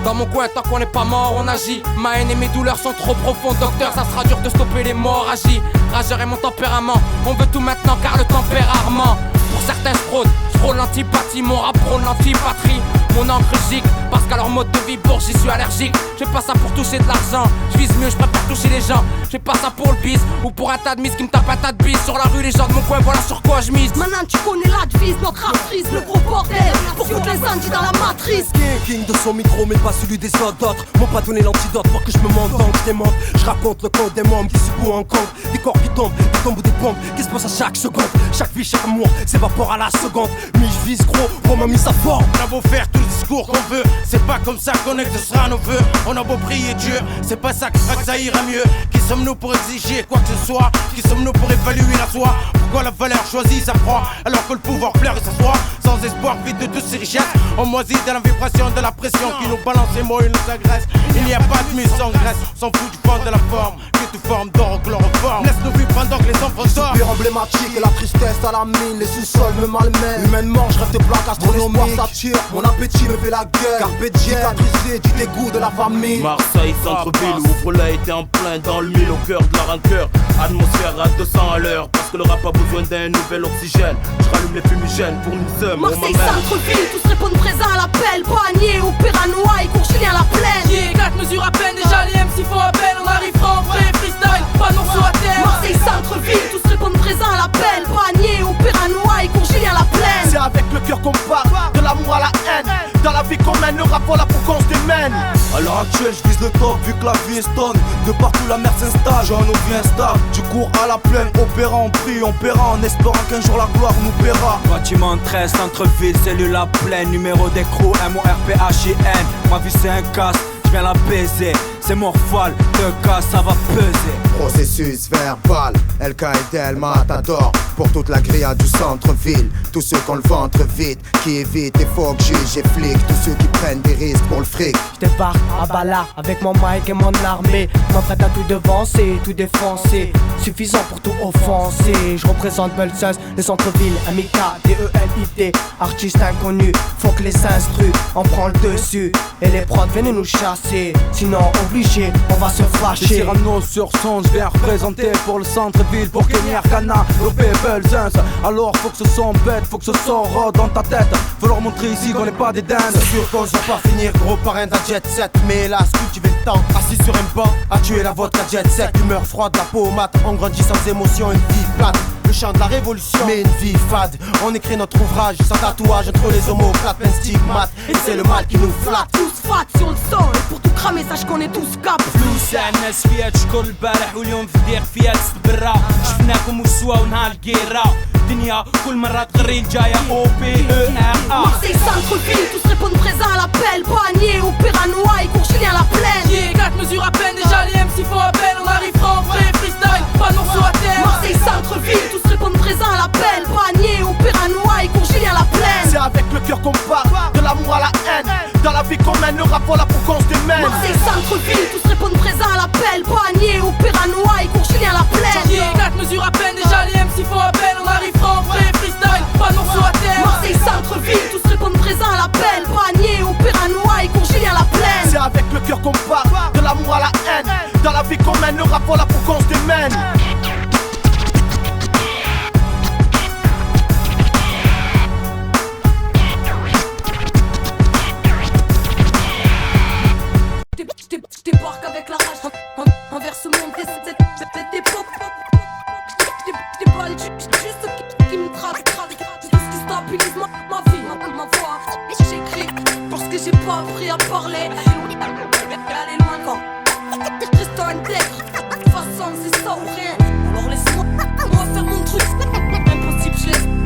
S5: Dans mon coin, tant qu'on n'est pas mort, on agit. Ma haine et mes douleurs sont trop profondes, docteur, ça sera dur de stopper l'hémorragie. Rageur est mon tempérament, on veut tout maintenant car le tempérament. Pour certains fraudes,
S7: prône l'antipathie, mon rap prône l'antipatrie. Mon encre gicle, parce qu'à leur mode de vie bourge, j'y suis allergique. Je fais pas ça pour toucher de l'argent, je vise mieux, je préfère toucher les gens. Je fais pas ça pour le bis, ou pour un tas de miss qui me tape un tas de bis. Sur la rue, les gens de mon coin, voilà sur quoi je mise.
S1: Maintenant tu connais la devise, notre rap frise, le gros bordel. Pour foutre les Andy dans la matrice.
S8: King de son micro, mais pas celui des autres. M'ont pas donné l'antidote pour que je me monte, donc je démonte. Je raconte le code des membres qui secouent en compte. Des corps qui tombent ou des bombes qui se passent à chaque seconde. Chaque vie, chaque amour s'évapore à la seconde. Mais je vise gros, on m'a mis sa forme.
S9: On a beau faire tout le discours qu'on veut, c'est pas comme ça qu'on exaucera nos vœux. On a beau prier Dieu, c'est pas ça qui fera que ça ira mieux. Qui sommes-nous pour exiger quoi que ce soit? Qui sommes-nous pour évaluer la soi? Pourquoi la valeur choisie s'accroît alors que le pouvoir pleure et s'assoit? Sans espoir, vide de toutes ces richesses, on moisit dans la vibration de la pression qui nous balance les mots et nous agresse. Il n'y a pas de mise sans graisse, s'en fout du fond de la forme, que tu formes d'or au chloroforme. Laisse nos vies pendant que les enfants sortent.
S8: Super emblématique, la tristesse à la mine, les sous-sols me malmènent. Humainement, je rêve de plaques astronomiques. Ça tire, mon appétit me fait la gueule. Carpe diem, cicatrisé du dégoût de la famille.
S10: Marseille, centre-ville, ouvre-la été en plein dans le mille, au cœur de la rancœur. Atmosphère à 200 à l'heure, parce que le rap a besoin d'un nouvel oxygène. Je rallume les fumigènes pour nous sommes.
S1: Marseille, centre-ville, tous répondent présents à l'appel. Panier au Péranois et cours Julien la plaine.
S7: Yeah, 4 mesures à peine, déjà les MC font appel. On arrivera en vrai freestyle, pas non sur la terre.
S1: Marseille, centre-ville, tous répondent présents à l'appel. Panier au Péranois et cours Julien la plaine.
S8: C'est avec le cœur qu'on part, de l'amour à la haine. Dans la vie qu'on mène, le rap voilà pour qu'on se démène.
S2: À l'heure actuelle, je vise le top vu que la vie est stone. De partout la merde s'installe, j'en ai bien stable. Tu cours à la plaine, opéra, on prie, on paiera. En espérant qu'un jour la gloire nous paiera.
S11: Bâtiment 13, centre-ville, cellule à pleine. Numéro d'écrou, MORPHIN. Ma vie c'est un casse, je viens la baiser. C'est morphal, 2K ça va peser.
S12: Processus verbal, LK et Del Matador. Pour toute la grille du centre-ville. Tous ceux qui ont le ventre vide, qui évitent les faux juges et flics. Tous ceux qui prennent des risques pour le fric.
S13: Je débarque à Bala avec mon mic et mon armée. M'apprête à tout devancer, tout défoncer. Suffisant pour tout offenser. Je représente Belsus, le centre-ville, MIK, DELIT. Artistes inconnus, faut que les instrus on prend le dessus. Et les prods viennent nous chasser. Sinon obligé, on va se fâcher.
S11: Les Cyrano sur son, je viens représenter pour le centre-ville. Pour Kenny Arcana, Lopé, Belzins. Alors faut que ce son bête, faut que ce son rôde dans ta tête. Faut leur montrer ici qu'on n'est pas des dindes.
S8: C'est sûr qu'on va pas finir gros parrain d'un jet set. Mais hélas, cultiver le temps, assis sur un banc, à tuer la vodka jet set. Humeur froide, la peau mate, on grandit sans émotion, une vie plate. Le chant de la révolution, mais une vie fade. On écrit notre ouvrage sans tatouage entre les homoplates, plein stigmate. Et c'est le mal qui nous flatte.
S1: Tous fat sur le sol, et pour tout cramer, sache qu'on est tous cap.
S14: فلوس على الناس فيها تشكر البارح واليوم في الدير فيها تستبرا. شفناكم وسوا ونهار القيرة. الدنيا كل مرة تغري الجاية OPERA.
S1: Marseille centre-ville, tous répondent présents à l'appel. Panier au Péranois et cours Julien la plaine.
S7: Yeah, 4 mesures à peine, déjà les MC font appel. On arrivera en vrai freestyle, pas non sur la terre.
S1: Marseille centre-ville, tous répondent présents à l'appel. Panier au Péranois et cours Julien la plaine.
S8: C'est avec le cœur qu'on part, de l'amour à la haine. Dans la vie qu'on mène, le rap voilà pour qu'on se démène.
S1: Marseille centre-ville, tous répondent présents à l'appel. Panier au Péranois et cours Julien la plaine.
S7: Yeah, 4 mesures à peine, déjà les MC font appel. On arrivera en vrai freestyle, pas non sur la terre.
S1: Marseille centre-ville, tous répondent présents à l'appel. Panier au Péranois et cours Julien la plaine.
S8: C'est avec le cœur qu'on part, de l'amour à la haine. Dans la vie qu'on mène, le rap voilà pour qu'on se démène.
S1: Je débarque avec la rage envers ce monde et cette époque. Des balles juste qui me traquent. Tout ce qui stabilise ma vie, ma voix. J'écris parce que j'ai pas appris à parler. Aller loin quand reste intègre. De toute façon c'est ça ou rien. Alors laisse-moi faire mon truc. Impossible,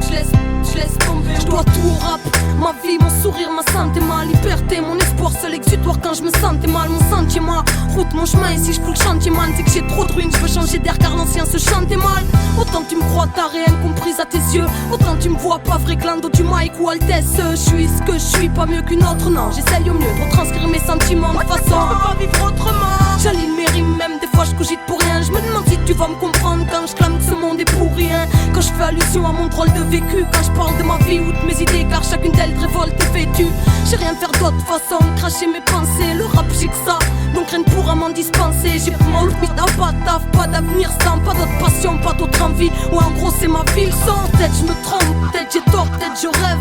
S1: je laisse tomber. Je dois tout au rap. Ma vie, mon sourire, ma santé, ma liberté, mon espoir, seul exutoire quand je me sentais mal. Mon sentiment, route, mon chemin, et si je coule le chantier man, c'est que j'ai trop de ruines, je veux changer d'air car l'ancien se chantait mal. Autant tu me crois taré, incomprise à tes yeux, autant tu me vois pas vrai que l'ando du mic ou Altesse. Je suis ce que je suis, pas mieux qu'une autre, non. J'essaye au mieux de retranscrire mes sentiments de façon à pas vivre autrement. J'aligne mes rimes, même des fois je cogite pour rien. Je me demande si tu vas me comprendre quand je clame que ce monde est pour rien. Quand je fais allusion à mon drôle de vécu, quand je parle de ma vie ou de mes idées, car chacune d'elles révolte et vêtue. sais rien faire d'autre façon de cracher mes pensées. Le rap j'ai que ça, donc rien ne pourra m'en dispenser. J'ai pas mal mis d'un pas de taf, pas d'avenir sans, pas d'autre passion, pas d'autre envie. Ouais en gros c'est ma vie le son. Peut-être je me trompe, peut-être j'ai tort, peut-être je rêve,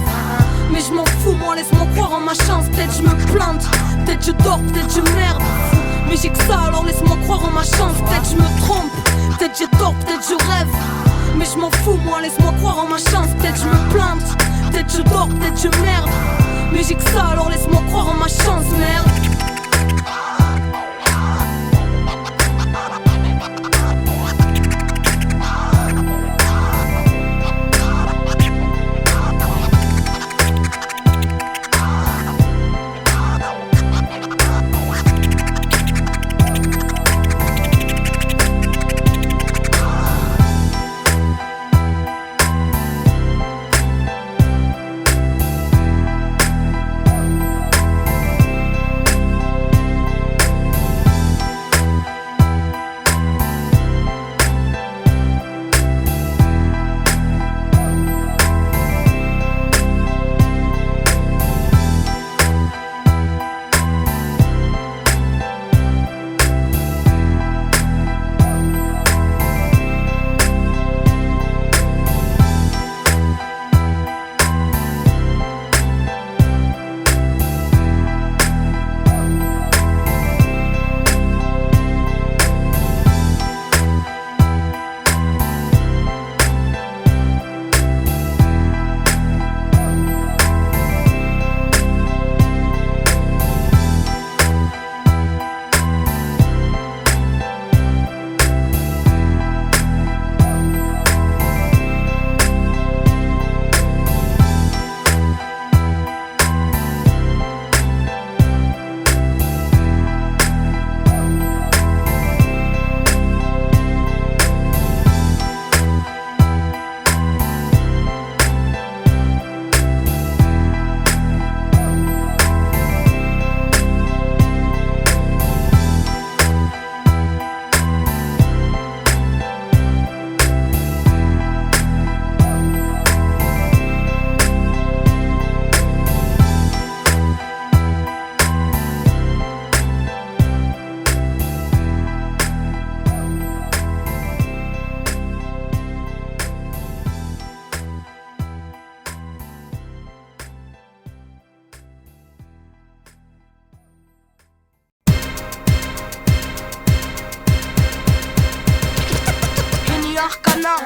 S1: mais je m'en fous moi, laisse-moi croire en ma chance. Peut-être je me plante, peut-être je dors, peut-être je merde, mais j'ai que ça alors laisse-moi croire en ma chance. Peut-être je me trompe, peut-être j'ai tort, peut-être je rêve, mais je m'en fous moi, laisse-moi croire en ma chance. Peut-être je me plante, peut-être je dors, peut-être je merde, mais j'ai que ça alors laisse-moi croire en ma chance, merde.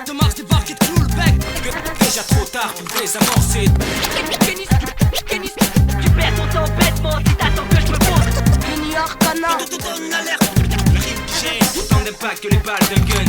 S15: Demain débarque et te cloue le bec. Déjà trop tard pour désamorcer.
S16: Kenny, tu perds ton temps bêtement si t'attends que je me pose.
S15: Kenny Arcana, te donne une alerte. Le rime qui gêne, autant d'impact que les balles d'un gun.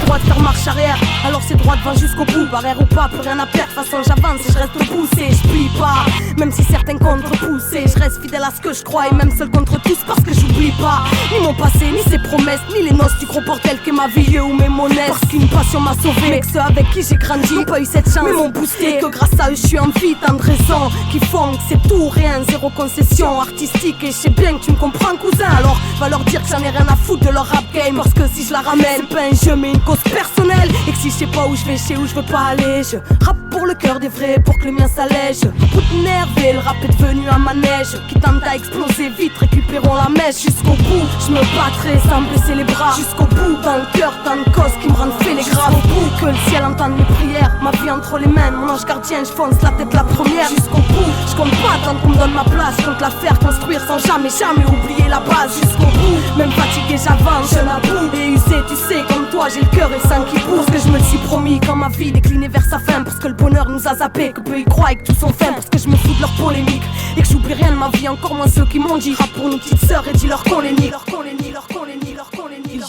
S1: Droite faire marche arrière, alors c'est droit devant jusqu'au bout. Barrière ou pas, plus rien à perdre, de toute façon j'avance et je reste poussé. Je plie pas, même si certains contre-poussés. Je reste fidèle à ce que je crois et même seul contre tous parce que j'oublie pas ni mon passé, ni ses promesses, ni les noces du gros bordel qu'est ma vie ou mes monnaies. Parce qu'une passion m'a sauvé, mais que ceux avec qui j'ai grandi n'ont pas eu cette chance, mais m'ont boosté. Et que grâce à eux je suis en vie, tant de raisons qui font que c'est tout rien, zéro concession artistique. Et je sais bien que tu me comprends cousin, alors va leur dire que j'en ai rien à foutre de leur rap game. Parce que si je la ramène, c'est pas un jeu mais une cause personnelle. Et que si je sais pas où je vais, je sais où je veux pas aller. Je rappe pour le cœur des vrais, pour que le mien s'allège. Tout énervé, le rap est devenu un manège qui tente à exploser vite, récupérons la mèche jusqu'au bout. Je me battrai sans baisser les bras jusqu'au bout. Dans le cœur, tant de causes qui me rendent félégras. Jusqu'au bout, que le ciel entende mes prières. Ma vie entre les mains, mon ange gardien, je fonce la tête la première. Jusqu'au bout, je compte pas tant qu'on me donne ma place. Je compte la faire construire sans jamais oublier la base. Jusqu'au bout, même fatigué j'avance, je n'avoue. Et usé, tu sais, comme toi j'ai le cœur et le sang qui pousse. Que je me suis promis quand ma vie déclinait vers sa fin. Parce que le bonheur nous a zappé, que peu y croient et que tout sont fins. Parce que je me fous de leur polémique et que j'oublie rien de ma vie, encore moins ceux qui m'ont dit rap pour nos petites sœurs et dis-leur qu'on les nie.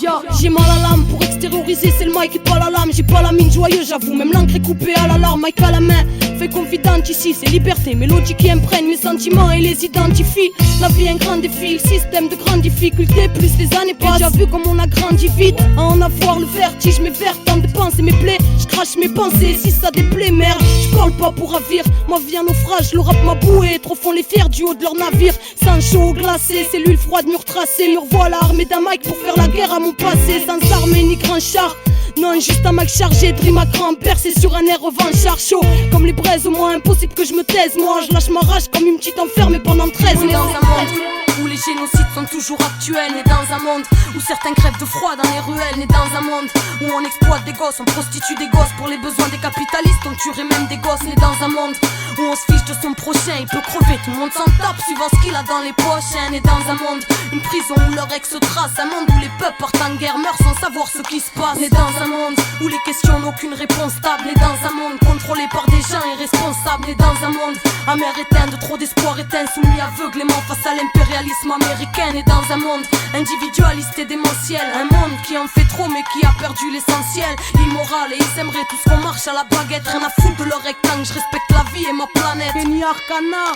S1: Yo, j'ai mal à l'âme pour extérioriser, c'est le mic qui pas la lame. J'ai pas la mine joyeuse, j'avoue, même l'encre est coupée à l'alarme. Mic à la main, fais confidente ici, c'est liberté, mélodie qui imprègne mes sentiments et les identifie. La vie est un grand défi, le système de grandes difficultés, plus les années passent. J'ai déjà vu comme on a grandi vite, à en avoir le vertige, mes vers tentent de penser mes plaies. Je crache mes pensées, si ça déplaît, merde. Je parle pas pour ravir, ma vie en naufrage, le rap m'a boué. Trop font les fiers du haut de leur navire, sans chaud glacé, cellules froides, murs tracés. Leur voilà armée d'un mic pour faire la guerre à mon passé, sans armée ni grand char, Non, juste un mal chargé de rimes à grand-père, c'est sur un air revanchard chaud. Comme les braises, au moins impossible que je me taise. Moi, je lâche ma rage comme une petite enfermée pendant 13 mois. Dans un monde où les génocides sont toujours actuels, né dans un monde où certains crèvent de froid dans les ruelles, né dans un monde où on exploite des gosses, on prostitue des gosses pour les besoins des capitalistes, on tuerait même des gosses, né dans un monde où on se fiche de son prochain, il peut crever, tout le monde s'en tape suivant ce qu'il a dans les poches, né dans un monde, une prison où leur ex se trace, un monde où les peuples partent en guerre, meurent sans savoir ce qui se passe, né dans un monde où les questions n'ont aucune réponse stable, né dans un monde contrôlé par des gens irresponsables, né dans un monde amer éteint de trop d'espoir éteint, soumis aveuglément face à l'impérialisme américain, et dans un monde individualiste et démentiel, un monde qui en fait trop mais qui a perdu l'essentiel, immoral, et ils aimeraient tous qu'on marche à la baguette, rien à foutre de leur rectangle, je respecte la vie et ma planète. Kenny Arcana,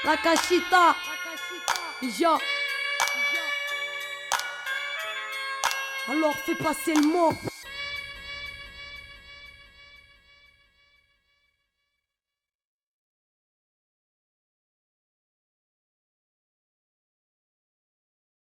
S1: la cachita, yo. Alors fais passer le mot.